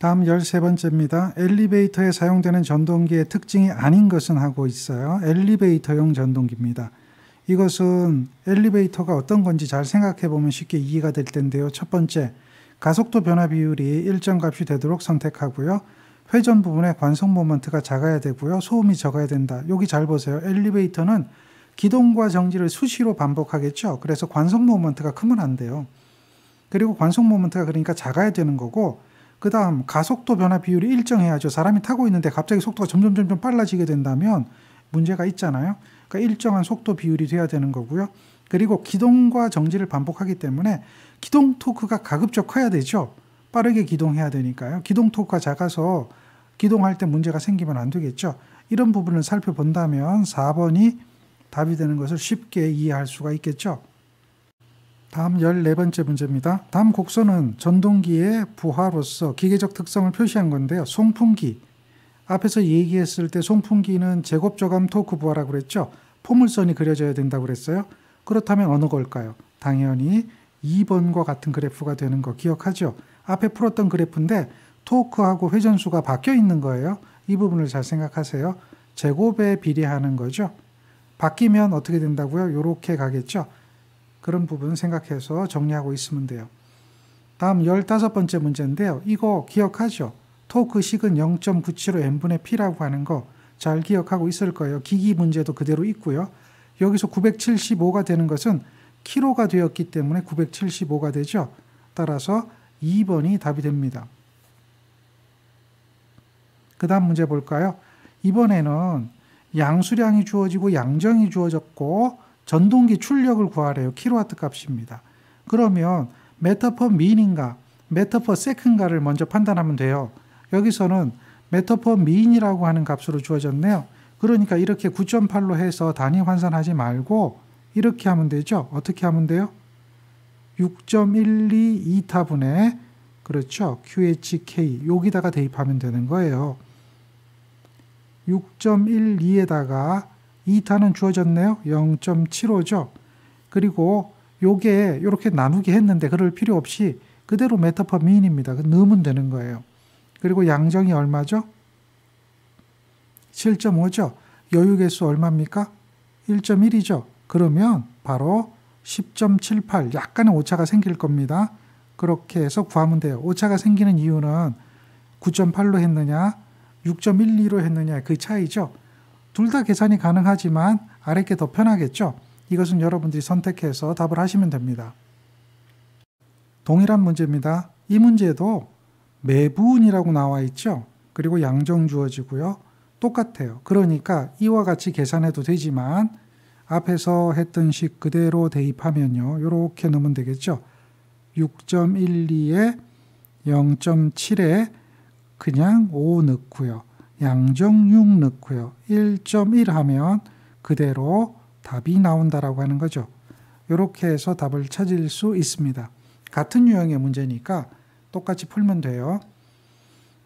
다음 13번째입니다. 엘리베이터에 사용되는 전동기의 특징이 아닌 것은 하고 있어요. 엘리베이터용 전동기입니다. 이것은 엘리베이터가 어떤 건지 잘 생각해 보면 쉽게 이해가 될 텐데요. 첫 번째, 가속도 변화 비율이 일정 값이 되도록 선택하고요. 회전 부분에 관성 모먼트가 작아야 되고요. 소음이 적어야 된다. 여기 잘 보세요. 엘리베이터는 기동과 정지를 수시로 반복하겠죠. 그래서 관성 모먼트가 크면 안 돼요. 그리고 관성 모먼트가 그러니까 작아야 되는 거고, 그 다음 가속도 변화 비율이 일정해야죠. 사람이 타고 있는데 갑자기 속도가 점점 빨라지게 된다면 문제가 있잖아요. 그러니까 일정한 속도 비율이 돼야 되는 거고요. 그리고 기동과 정지를 반복하기 때문에 기동 토크가 가급적 커야 되죠. 빠르게 기동해야 되니까요. 기동 토크가 작아서 기동할 때 문제가 생기면 안 되겠죠. 이런 부분을 살펴본다면 4번이 답이 되는 것을 쉽게 이해할 수가 있겠죠. 다음 14번째 문제입니다. 다음 곡선은 전동기의 부하로서 기계적 특성을 표시한 건데요. 송풍기. 앞에서 얘기했을 때 송풍기는 제곱저감 토크 부하라고 그랬죠. 포물선이 그려져야 된다고 그랬어요. 그렇다면 어느 걸까요? 당연히 2번과 같은 그래프가 되는 거 기억하죠? 앞에 풀었던 그래프인데 토크하고 회전수가 바뀌어 있는 거예요. 이 부분을 잘 생각하세요. 제곱에 비례하는 거죠. 바뀌면 어떻게 된다고요? 이렇게 가겠죠. 그런 부분 생각해서 정리하고 있으면 돼요. 다음 15번째 문제인데요. 이거 기억하죠? 토크식은 0.975n분의 p라고 하는 거 잘 기억하고 있을 거예요. 기기 문제도 그대로 있고요. 여기서 975가 되는 것은 키로가 되었기 때문에 975가 되죠. 따라서 2번이 답이 됩니다. 그 다음 문제 볼까요? 이번에는 양수량이 주어지고 양정이 주어졌고 전동기 출력을 구하래요. 킬로와트 값입니다. 그러면 메터 퍼 민인가 메터 퍼 세컨가를 먼저 판단하면 돼요. 여기서는 메터 퍼 민이라고 하는 값으로 주어졌네요. 그러니까 이렇게 9.8로 해서 단위 환산하지 말고 이렇게 하면 되죠. 어떻게 하면 돼요? 6.12 2타분의 그렇죠. QHK 여기다가 대입하면 되는 거예요. 6.12에다가 2타는 주어졌네요. 0.75죠. 그리고 요게 이렇게 나누기 했는데 그럴 필요 없이 그대로 메터 퍼 민입니다. 넣으면 되는 거예요. 그리고 양정이 얼마죠? 7.5죠. 여유개수 얼마입니까? 1.1이죠. 그러면 바로 10.78 약간의 오차가 생길 겁니다. 그렇게 해서 구하면 돼요. 오차가 생기는 이유는 9.8로 했느냐 6.12로 했느냐 그 차이죠. 둘 다 계산이 가능하지만 아랫게 더 편하겠죠. 이것은 여러분들이 선택해서 답을 하시면 됩니다. 동일한 문제입니다. 이 문제도 매분이라고 나와 있죠. 그리고 양정 주어지고요. 똑같아요. 그러니까 이와 같이 계산해도 되지만 앞에서 했던 식 그대로 대입하면요. 이렇게 넣으면 되겠죠. 6.12에 0.7에 그냥 5 넣고요. 양정 6 넣고요. 1.1 하면 그대로 답이 나온다라고 하는 거죠. 이렇게 해서 답을 찾을 수 있습니다. 같은 유형의 문제니까 똑같이 풀면 돼요.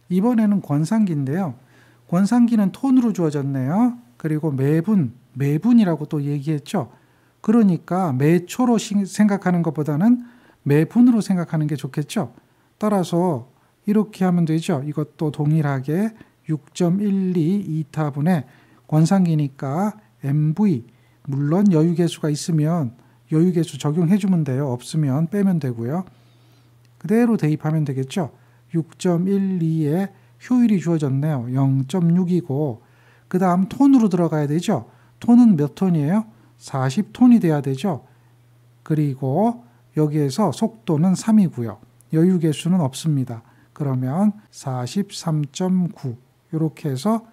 이번에는 권상기인데요. 권상기는 톤으로 주어졌네요. 그리고 매분이라고 또 얘기했죠. 그러니까 매초로 생각하는 것보다는 매분으로 생각하는 게 좋겠죠. 따라서 이렇게 하면 되죠. 이것도 동일하게 6.12 2타분의 권상기니까 MV 물론 여유개수가 있으면 여유개수 적용해주면 돼요. 없으면 빼면 되고요. 그대로 대입하면 되겠죠. 6.12에 효율이 주어졌네요. 0.6이고 그 다음 톤으로 들어가야 되죠. 톤은 몇 톤이에요? 40톤이 돼야 되죠. 그리고 여기에서 속도는 3이고요. 여유개수는 없습니다. 그러면 43.9 이렇게 해서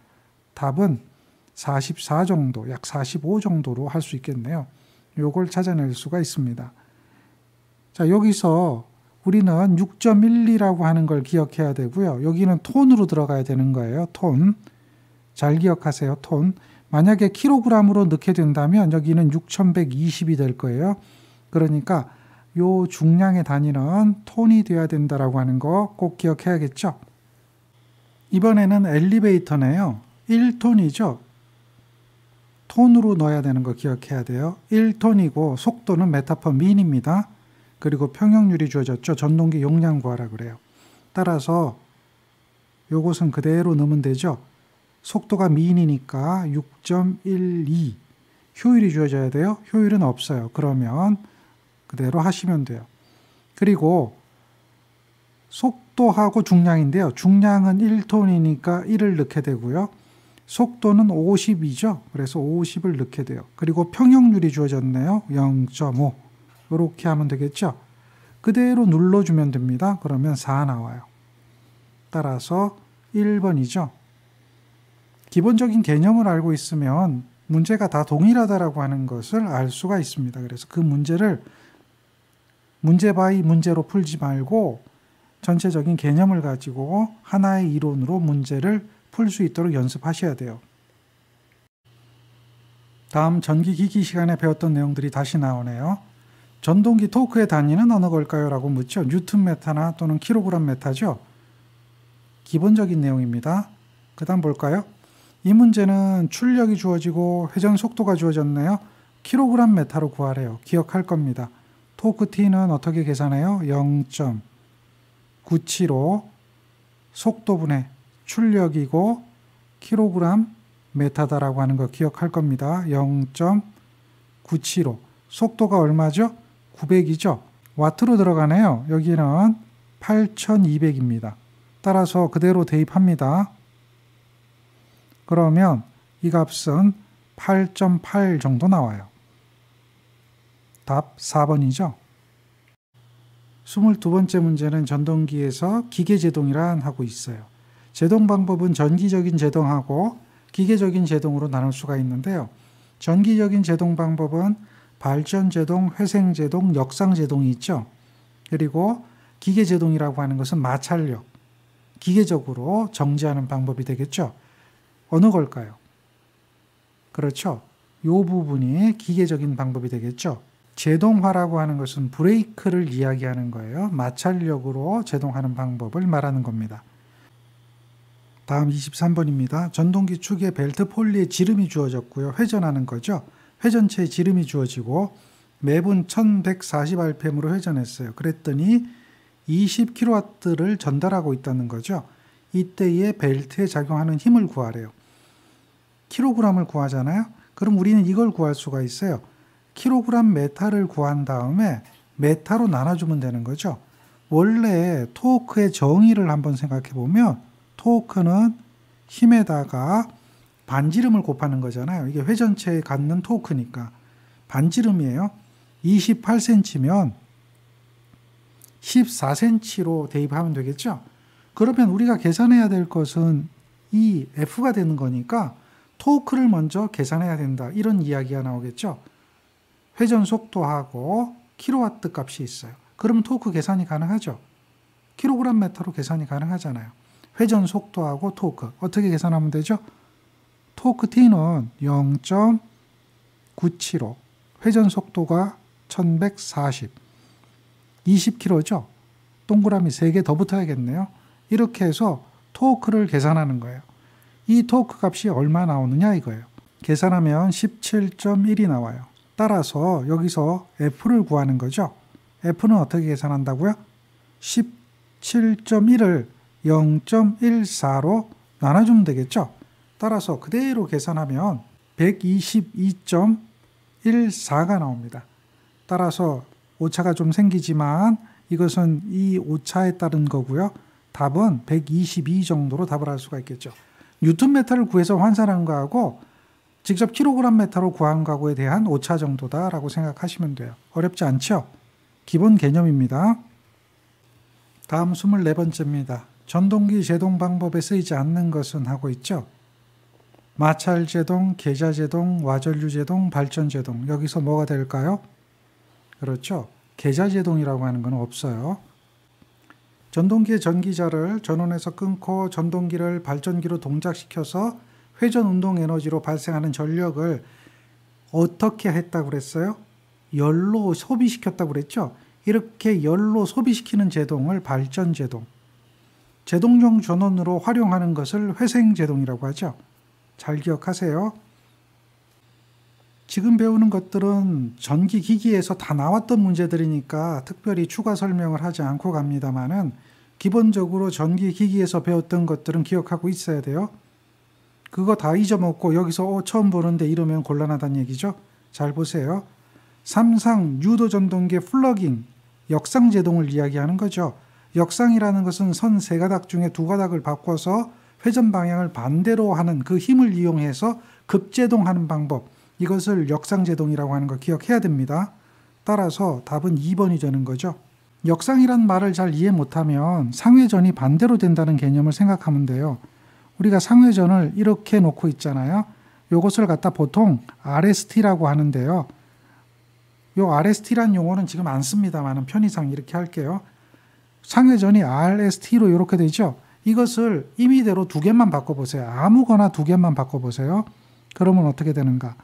답은 44 정도, 약 45 정도로 할 수 있겠네요. 요걸 찾아낼 수가 있습니다. 자, 여기서 우리는 6.12라고 하는 걸 기억해야 되고요. 여기는 톤으로 들어가야 되는 거예요. 톤. 잘 기억하세요. 톤. 만약에 킬로그램으로 넣게 된다면 여기는 6120이 될 거예요. 그러니까 요 중량의 단위는 톤이 돼야 된다라고 하는 거 꼭 기억해야겠죠. 이번에는 엘리베이터네요. 1톤이죠. 톤으로 넣어야 되는 거 기억해야 돼요. 1톤이고 속도는 메타/민입니다. 그리고 평형률이 주어졌죠. 전동기 용량 구하라 그래요. 따라서 요것은 그대로 넣으면 되죠. 속도가 민이니까 6.12. 효율이 주어져야 돼요. 효율은 없어요. 그러면 그대로 하시면 돼요. 그리고 속도하고 중량인데요. 중량은 1톤이니까 1을 넣게 되고요. 속도는 50이죠. 그래서 50을 넣게 돼요. 그리고 평형률이 주어졌네요. 0.5. 이렇게 하면 되겠죠. 그대로 눌러주면 됩니다. 그러면 4 나와요. 따라서 1번이죠. 기본적인 개념을 알고 있으면 문제가 다 동일하다라고 하는 것을 알 수가 있습니다. 그래서 그 문제를 문제 바이 문제로 풀지 말고 전체적인 개념을 가지고 하나의 이론으로 문제를 풀 수 있도록 연습하셔야 돼요. 다음 전기기기 시간에 배웠던 내용들이 다시 나오네요. 전동기 토크의 단위는 어느 걸까요? 라고 묻죠. 뉴턴 메타나 또는 킬로그램 메타죠. 기본적인 내용입니다. 그 다음 볼까요? 이 문제는 출력이 주어지고 회전 속도가 주어졌네요. 킬로그램 메타로 구하래요. 기억할 겁니다. 토크 T는 어떻게 계산해요? 0.975 속도분의 출력이고 킬로그램 메타다라고 하는 거 기억할 겁니다. 0.975 속도가 얼마죠? 900이죠. 와트로 들어가네요. 여기는 8200입니다. 따라서 그대로 대입합니다. 그러면 이 값은 8.8 정도 나와요. 답 4번이죠. 22번째 문제는 전동기에서 기계제동이란 하고 있어요. 제동 방법은 전기적인 제동하고 기계적인 제동으로 나눌 수가 있는데요. 전기적인 제동 방법은 발전제동, 회생제동, 역상제동이 있죠. 그리고 기계제동이라고 하는 것은 마찰력, 기계적으로 정지하는 방법이 되겠죠. 어느 걸까요? 그렇죠. 이 부분이 기계적인 방법이 되겠죠. 제동화라고 하는 것은 브레이크를 이야기하는 거예요. 마찰력으로 제동하는 방법을 말하는 겁니다. 다음 23번입니다. 전동기 축에 벨트 폴리에 지름이 주어졌고요. 회전하는 거죠. 회전체에 지름이 주어지고 매분 1140rpm으로 회전했어요. 그랬더니 20kW를 전달하고 있다는 거죠. 이때의 벨트에 작용하는 힘을 구하래요. 킬로그램을 구하잖아요. 그럼 우리는 이걸 구할 수가 있어요. 킬로그램 메타를 구한 다음에 메타로 나눠주면 되는 거죠. 원래 토크의 정의를 한번 생각해 보면 토크는 힘에다가 반지름을 곱하는 거잖아요. 이게 회전체에 갖는 토크니까. 반지름이에요. 28cm면 14cm로 대입하면 되겠죠. 그러면 우리가 계산해야 될 것은 이 F가 되는 거니까 토크를 먼저 계산해야 된다. 이런 이야기가 나오겠죠. 회전 속도하고 킬로와트 값이 있어요. 그러면 토크 계산이 가능하죠. 킬로그램 메타로 계산이 가능하잖아요. 회전 속도하고 토크 어떻게 계산하면 되죠? 토크 T는 0.975 회전 속도가 1140 20km죠. 동그라미 3개 더 붙어야겠네요. 이렇게 해서 토크를 계산하는 거예요. 이 토크 값이 얼마 나오느냐 이거예요. 계산하면 17.1이 나와요. 따라서 여기서 F를 구하는 거죠. F는 어떻게 계산한다고요? 17.1을 0.14로 나눠주면 되겠죠. 따라서 그대로 계산하면 122.14가 나옵니다. 따라서 오차가 좀 생기지만 이것은 이 오차에 따른 거고요. 답은 122 정도로 답을 할 수가 있겠죠. 뉴턴 메타를 구해서 환산한 거하고 직접 킬로그램 메타로 구한 거에 대한 오차 정도다라고 생각하시면 돼요. 어렵지 않죠? 기본 개념입니다. 다음 24번째입니다. 전동기 제동 방법에 쓰이지 않는 것은 하고 있죠. 마찰제동, 계좌제동, 와전류제동, 발전제동. 여기서 뭐가 될까요? 그렇죠. 계좌제동이라고 하는 건 없어요. 전동기의 전기자를 전원에서 끊고 전동기를 발전기로 동작시켜서 회전 운동 에너지로 발생하는 전력을 어떻게 했다고 그랬어요? 열로 소비시켰다고 그랬죠? 이렇게 열로 소비시키는 제동을 발전제동, 제동용 전원으로 활용하는 것을 회생제동이라고 하죠. 잘 기억하세요. 지금 배우는 것들은 전기기기에서 다 나왔던 문제들이니까 특별히 추가 설명을 하지 않고 갑니다만은 기본적으로 전기기기에서 배웠던 것들은 기억하고 있어야 돼요. 그거 다 잊어먹고 여기서 처음 보는데 이러면 곤란하다는 얘기죠. 잘 보세요. 삼상 유도전동기 플러깅, 역상제동을 이야기하는 거죠. 역상이라는 것은 선 세 가닥 중에 두 가닥을 바꿔서 회전 방향을 반대로 하는 그 힘을 이용해서 급제동하는 방법, 이것을 역상제동이라고 하는 거 기억해야 됩니다. 따라서 답은 2번이 되는 거죠. 역상이란 말을 잘 이해 못하면 상회전이 반대로 된다는 개념을 생각하면 돼요. 우리가 상회전을 이렇게 놓고 있잖아요. 요것을 갖다 보통 RST라고 하는데요. 요 RST란 용어는 지금 안 씁니다만 편의상 이렇게 할게요. 상회전이 RST로 이렇게 되죠. 이것을 임의대로 두 개만 바꿔보세요. 아무거나 두 개만 바꿔보세요. 그러면 어떻게 되는가?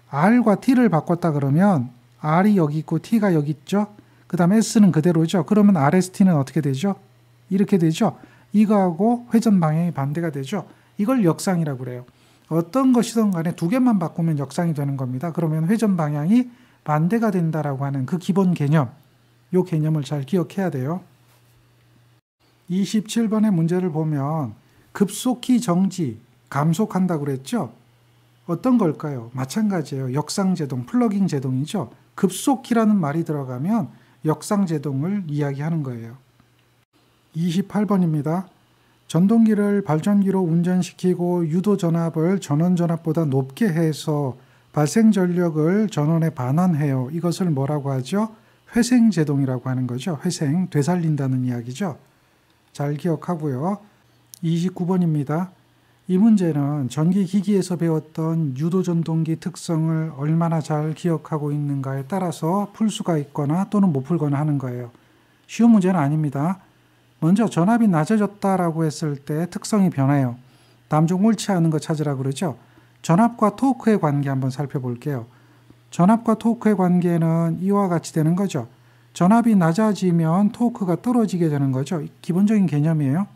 R과 T를 바꿨다 그러면 R이 여기 있고 T가 여기 있죠. 그 다음에 S는 그대로죠. 그러면 RST는 어떻게 되죠? 이렇게 되죠. 이거하고 회전 방향이 반대가 되죠. 이걸 역상이라고 그래요. 어떤 것이든 간에 두 개만 바꾸면 역상이 되는 겁니다. 그러면 회전 방향이 반대가 된다라고 하는 그 기본 개념, 이 개념을 잘 기억해야 돼요. 27번의 문제를 보면 급속히 정지, 감속한다고 그랬죠? 어떤 걸까요? 마찬가지예요. 역상제동, 플러깅 제동이죠. 급속히라는 말이 들어가면 역상제동을 이야기하는 거예요. 28번입니다. 전동기를 발전기로 운전시키고 유도전압을 전원전압보다 높게 해서 발생전력을 전원에 반환해요. 이것을 뭐라고 하죠? 회생제동이라고 하는 거죠. 회생, 되살린다는 이야기죠. 잘 기억하고요. 29번입니다. 이 문제는 전기기기에서 배웠던 유도전동기 특성을 얼마나 잘 기억하고 있는가에 따라서 풀 수가 있거나 또는 못 풀거나 하는 거예요. 쉬운 문제는 아닙니다. 먼저 전압이 낮아졌다라고 했을 때 특성이 변해요. 다음 중 옳지 않은 거 찾으라고 그러죠. 전압과 토크의 관계 한번 살펴볼게요. 전압과 토크의 관계는 이와 같이 되는 거죠. 전압이 낮아지면 토크가 떨어지게 되는 거죠. 기본적인 개념이에요.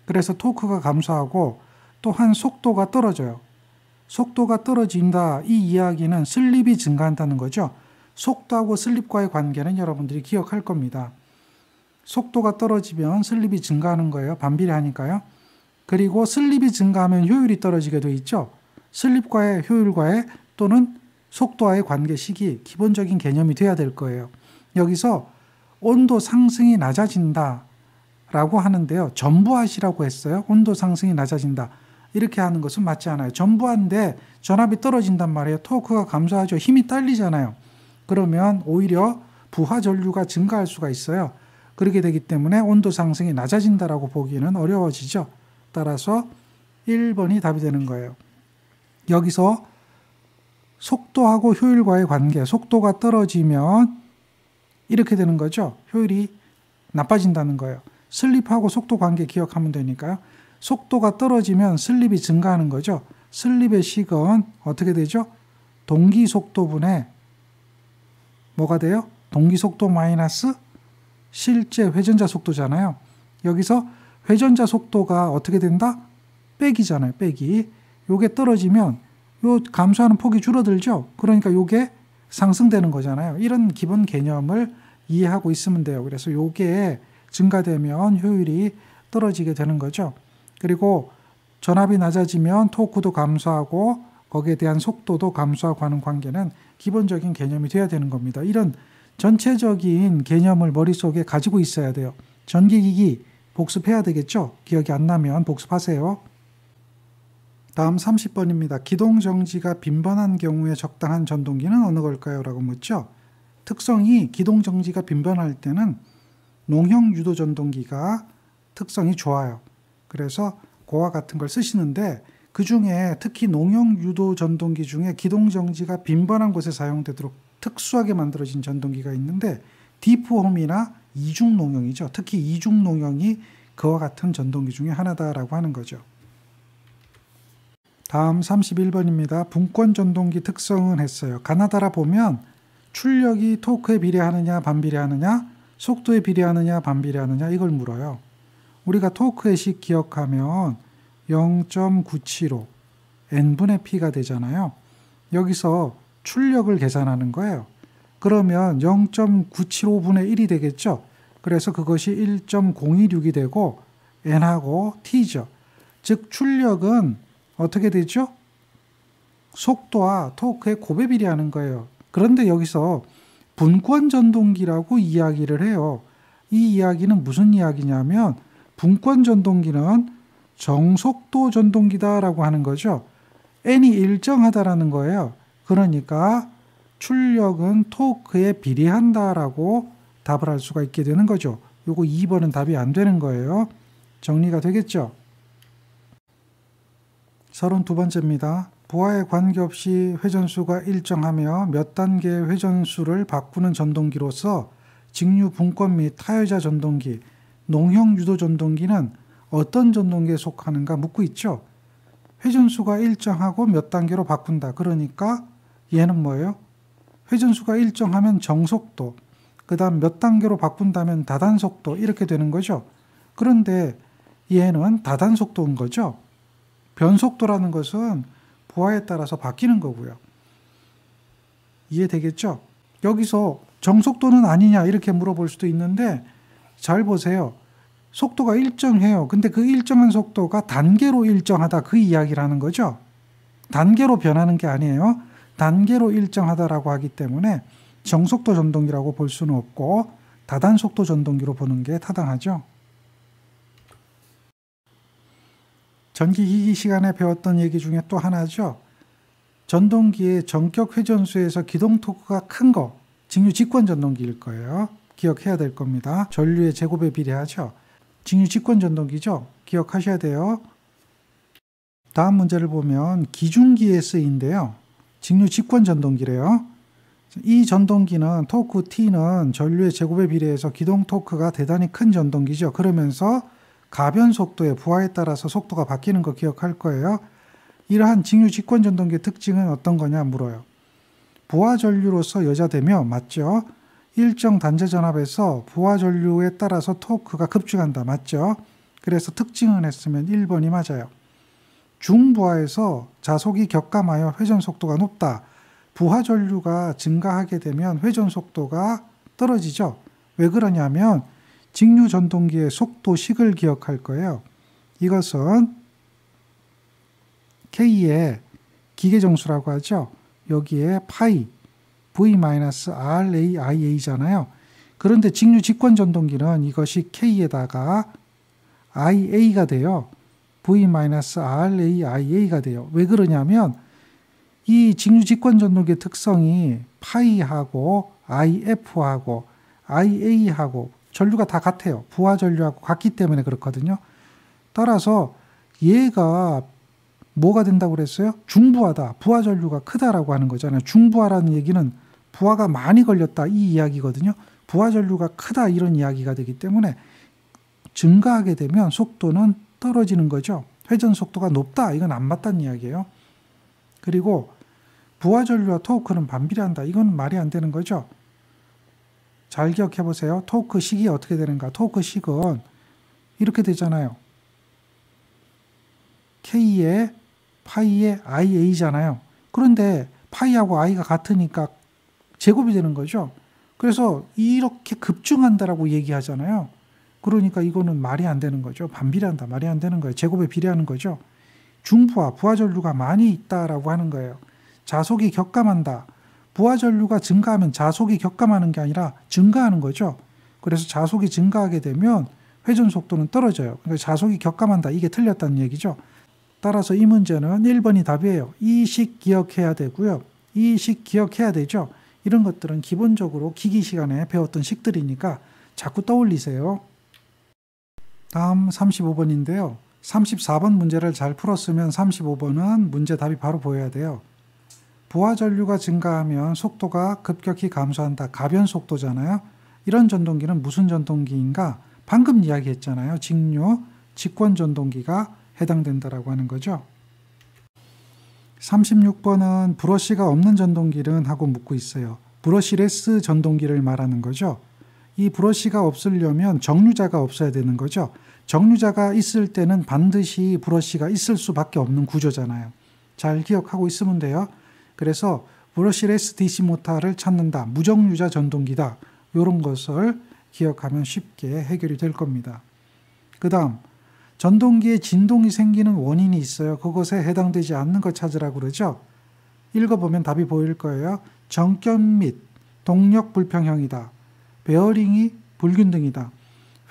그래서 토크가 감소하고 또한 속도가 떨어져요. 속도가 떨어진다, 이 이야기는 슬립이 증가한다는 거죠. 속도하고 슬립과의 관계는 여러분들이 기억할 겁니다. 속도가 떨어지면 슬립이 증가하는 거예요. 반비례하니까요. 그리고 슬립이 증가하면 효율이 떨어지게 돼 있죠. 슬립과의 효율과의 또는 속도와의 관계식이 기본적인 개념이 돼야 될 거예요. 여기서 온도 상승이 낮아진다 라고 하는데요. 전부하시라고 했어요. 온도 상승이 낮아진다. 이렇게 하는 것은 맞지 않아요. 전부한데 전압이 떨어진단 말이에요. 토크가 감소하죠. 힘이 딸리잖아요. 그러면 오히려 부하 전류가 증가할 수가 있어요. 그렇게 되기 때문에 온도 상승이 낮아진다라고 보기는 어려워지죠. 따라서 1번이 답이 되는 거예요. 여기서 속도하고 효율과의 관계, 속도가 떨어지면 이렇게 되는 거죠. 효율이 나빠진다는 거예요. 슬립하고 속도 관계 기억하면 되니까요. 속도가 떨어지면 슬립이 증가하는 거죠. 슬립의 식은 어떻게 되죠? 동기속도분의 뭐가 돼요? 동기속도 마이너스 실제 회전자 속도잖아요. 여기서 회전자 속도가 어떻게 된다? 빼기잖아요. 빼기. 요게 떨어지면 요 감소하는 폭이 줄어들죠. 그러니까 요게 상승되는 거잖아요. 이런 기본 개념을 이해하고 있으면 돼요. 그래서 요게 증가되면 효율이 떨어지게 되는 거죠. 그리고 전압이 낮아지면 토크도 감소하고 거기에 대한 속도도 감소하고 하는 관계는 기본적인 개념이 돼야 되는 겁니다. 이런 전체적인 개념을 머릿속에 가지고 있어야 돼요. 전기기기 복습해야 되겠죠? 기억이 안 나면 복습하세요. 다음 30번입니다. 기동정지가 빈번한 경우에 적당한 전동기는 어느 걸까요? 라고 묻죠. 특성이 기동정지가 빈번할 때는 농형 유도전동기가 특성이 좋아요. 그래서 그와 같은 걸 쓰시는데 그 중에 특히 농형 유도전동기 중에 기동정지가 빈번한 곳에 사용되도록 특수하게 만들어진 전동기가 있는데 디프홈이나 이중농형이죠. 특히 이중농형이 그와 같은 전동기 중에 하나다라고 하는 거죠. 다음 31번입니다. 분권 전동기 특성은 했어요. 가나다라 보면 출력이 토크에 비례하느냐 반비례하느냐, 속도에 비례하느냐 반비례하느냐 이걸 물어요. 우리가 토크의 식 기억하면 0.975 n분의 p가 되잖아요. 여기서 출력을 계산하는 거예요. 그러면 0.975분의 1이 되겠죠. 그래서 그것이 1.026이 되고 n하고 t죠. 즉 출력은 어떻게 되죠? 속도와 토크의 곱에 비례하는 거예요. 그런데 여기서 분권 전동기라고 이야기를 해요. 이 이야기는 무슨 이야기냐면 분권 전동기는 정속도 전동기다라고 하는 거죠. n이 일정하다라는 거예요. 그러니까 출력은 토크에 비례한다라고 답을 할 수가 있게 되는 거죠. 요거 2번은 답이 안 되는 거예요. 정리가 되겠죠? 32번째입니다. 부하에 관계없이 회전수가 일정하며 몇 단계의 회전수를 바꾸는 전동기로서 직류 분권 및 타여자 전동기, 농형 유도 전동기는 어떤 전동기에 속하는가 묻고 있죠. 회전수가 일정하고 몇 단계로 바꾼다. 그러니까 얘는 뭐예요? 회전수가 일정하면 정속도, 그 다음 몇 단계로 바꾼다면 다단속도 이렇게 되는 거죠. 그런데 얘는 다단속도인 거죠. 변속도라는 것은 부하에 따라서 바뀌는 거고요. 이해되겠죠? 여기서 정속도는 아니냐 이렇게 물어볼 수도 있는데 잘 보세요. 속도가 일정해요. 근데 그 일정한 속도가 단계로 일정하다 그 이야기를 하는 거죠. 단계로 변하는 게 아니에요. 단계로 일정하다라고 하기 때문에 정속도 전동기라고 볼 수는 없고 다단속도 전동기로 보는 게 타당하죠. 전기기기 시간에 배웠던 얘기 중에 또 하나죠. 전동기의 전격 회전수에서 기동 토크가 큰 거, 직류 직권 전동기일 거예요. 기억해야 될 겁니다. 전류의 제곱에 비례하죠. 직류 직권 전동기죠. 기억하셔야 돼요. 다음 문제를 보면 기중기에 쓰인데요. 직류 직권 전동기래요. 이 전동기는 토크 T는 전류의 제곱에 비례해서 기동 토크가 대단히 큰 전동기죠. 그러면서 가변 속도의 부하에 따라서 속도가 바뀌는 거 기억할 거예요. 이러한 직류 직권 전동기의 특징은 어떤 거냐 물어요. 부하 전류로서 여자되며 맞죠? 일정 단자 전압에서 부하 전류에 따라서 토크가 급증한다. 맞죠? 그래서 특징은 했으면 1번이 맞아요. 중부하에서 자속이 격감하여 회전 속도가 높다. 부하 전류가 증가하게 되면 회전 속도가 떨어지죠. 왜 그러냐면 직류 전동기의 속도식을 기억할 거예요. 이것은 K의 기계정수라고 하죠. 여기에 파이 V-RAIA잖아요. 그런데 직류 직권 전동기는 이것이 K에다가 IA가 돼요. V-RAIA가 돼요. 왜 그러냐면 이 직류 직권 전동기의 특성이 파이하고 IF하고 IA하고 전류가 다 같아요. 부하 전류하고 같기 때문에 그렇거든요. 따라서 얘가 뭐가 된다고 그랬어요? 중부하다. 부하 전류가 크다라고 하는 거잖아요. 중부하라는 얘기는 부하가 많이 걸렸다 이 이야기거든요. 부하 전류가 크다 이런 이야기가 되기 때문에 증가하게 되면 속도는 떨어지는 거죠. 회전 속도가 높다. 이건 안 맞다는 이야기예요. 그리고 부하 전류와 토크는 반비례한다. 이건 말이 안 되는 거죠. 잘 기억해 보세요. 토크 식이 어떻게 되는가? 토크 식은 이렇게 되잖아요. K에 파이에 IA잖아요. 그런데 파이하고 I가 같으니까 제곱이 되는 거죠. 그래서 이렇게 급증한다라고 얘기하잖아요. 그러니까 이거는 말이 안 되는 거죠. 반비례한다. 말이 안 되는 거예요. 제곱에 비례하는 거죠. 중부하, 부하 전류가 많이 있다라고 하는 거예요. 자속이 격감한다. 부하 전류가 증가하면 자속이 격감하는 게 아니라 증가하는 거죠. 그래서 자속이 증가하게 되면 회전 속도는 떨어져요. 그러니까 자속이 격감한다. 이게 틀렸다는 얘기죠. 따라서 이 문제는 1번이 답이에요. 이 식 기억해야 되고요. 이 식 기억해야 되죠. 이런 것들은 기본적으로 기기 시간에 배웠던 식들이니까 자꾸 떠올리세요. 다음 35번인데요. 34번 문제를 잘 풀었으면 35번은 문제 답이 바로 보여야 돼요. 부하 전류가 증가하면 속도가 급격히 감소한다. 가변 속도잖아요. 이런 전동기는 무슨 전동기인가? 방금 이야기했잖아요. 직류, 직권 전동기가 해당된다라고 하는 거죠. 36번은 브러쉬가 없는 전동기는 하고 묻고 있어요. 브러쉬레스 전동기를 말하는 거죠. 이 브러쉬가 없으려면 정류자가 없어야 되는 거죠. 정류자가 있을 때는 반드시 브러쉬가 있을 수밖에 없는 구조잖아요. 잘 기억하고 있으면 돼요. 그래서 브러쉬레스 DC 모터를 찾는다. 무정류자 전동기다. 이런 것을 기억하면 쉽게 해결이 될 겁니다. 그 다음 전동기에 진동이 생기는 원인이 있어요. 그것에 해당되지 않는 것 찾으라고 그러죠. 읽어보면 답이 보일 거예요. 정견 및 동력 불평형이다. 베어링이 불균등이다.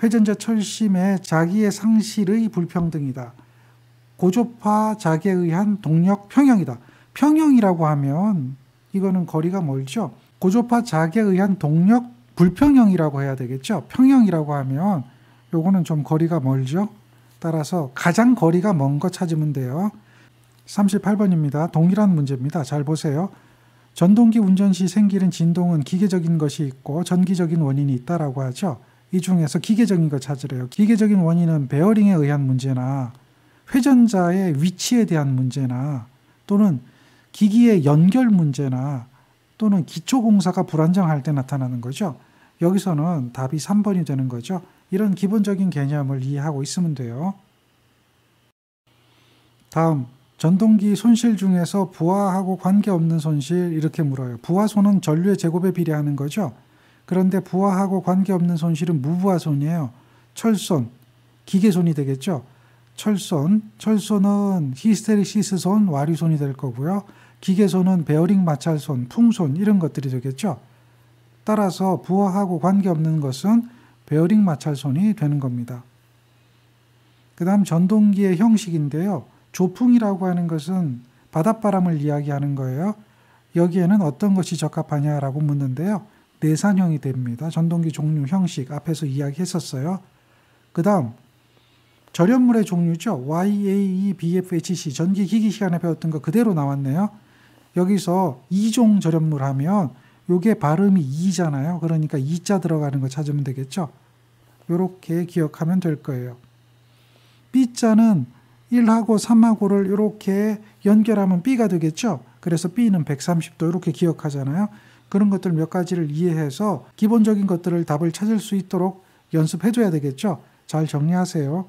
회전자 철심의 자기의 상실의 불평등이다. 고조파 자기에 의한 동력 평형이다. 평형이라고 하면 이거는 거리가 멀죠. 고조파 자기에 의한 동력 불평형이라고 해야 되겠죠. 평형이라고 하면 요거는 좀 거리가 멀죠. 따라서 가장 거리가 먼 거 찾으면 돼요. 38번입니다. 동일한 문제입니다. 잘 보세요. 전동기 운전 시 생기는 진동은 기계적인 것이 있고 전기적인 원인이 있다라고 하죠. 이 중에서 기계적인 거 찾으래요. 기계적인 원인은 베어링에 의한 문제나 회전자의 위치에 대한 문제나 또는 기기의 연결 문제나 또는 기초공사가 불안정할 때 나타나는 거죠. 여기서는 답이 3번이 되는 거죠. 이런 기본적인 개념을 이해하고 있으면 돼요. 다음, 전동기 손실 중에서 부하하고 관계없는 손실 이렇게 물어요. 부하손은 전류의 제곱에 비례하는 거죠. 그런데 부하하고 관계없는 손실은 무부하손이에요. 철손, 기계손이 되겠죠. 철손은 히스테리시스손, 와류손이 될 거고요. 기계손은 베어링 마찰손, 풍손 이런 것들이 되겠죠. 따라서 부하하고 관계없는 것은 베어링 마찰손이 되는 겁니다. 그 다음 전동기의 형식인데요. 조풍이라고 하는 것은 바닷바람을 이야기하는 거예요. 여기에는 어떤 것이 적합하냐라고 묻는데요. 내산형이 됩니다. 전동기 종류 형식 앞에서 이야기했었어요. 그 다음 절연물의 종류죠. YAE, BFHC 전기기기 시간에 배웠던 거 그대로 나왔네요. 여기서 2종 절연물 하면 요게 발음이 2잖아요. 그러니까 2자 들어가는 거 찾으면 되겠죠. 요렇게 기억하면 될 거예요. B자는 1하고 3하고를 이렇게 연결하면 B가 되겠죠. 그래서 B는 130도 이렇게 기억하잖아요. 그런 것들 몇 가지를 이해해서 기본적인 것들을 답을 찾을 수 있도록 연습해줘야 되겠죠. 잘 정리하세요.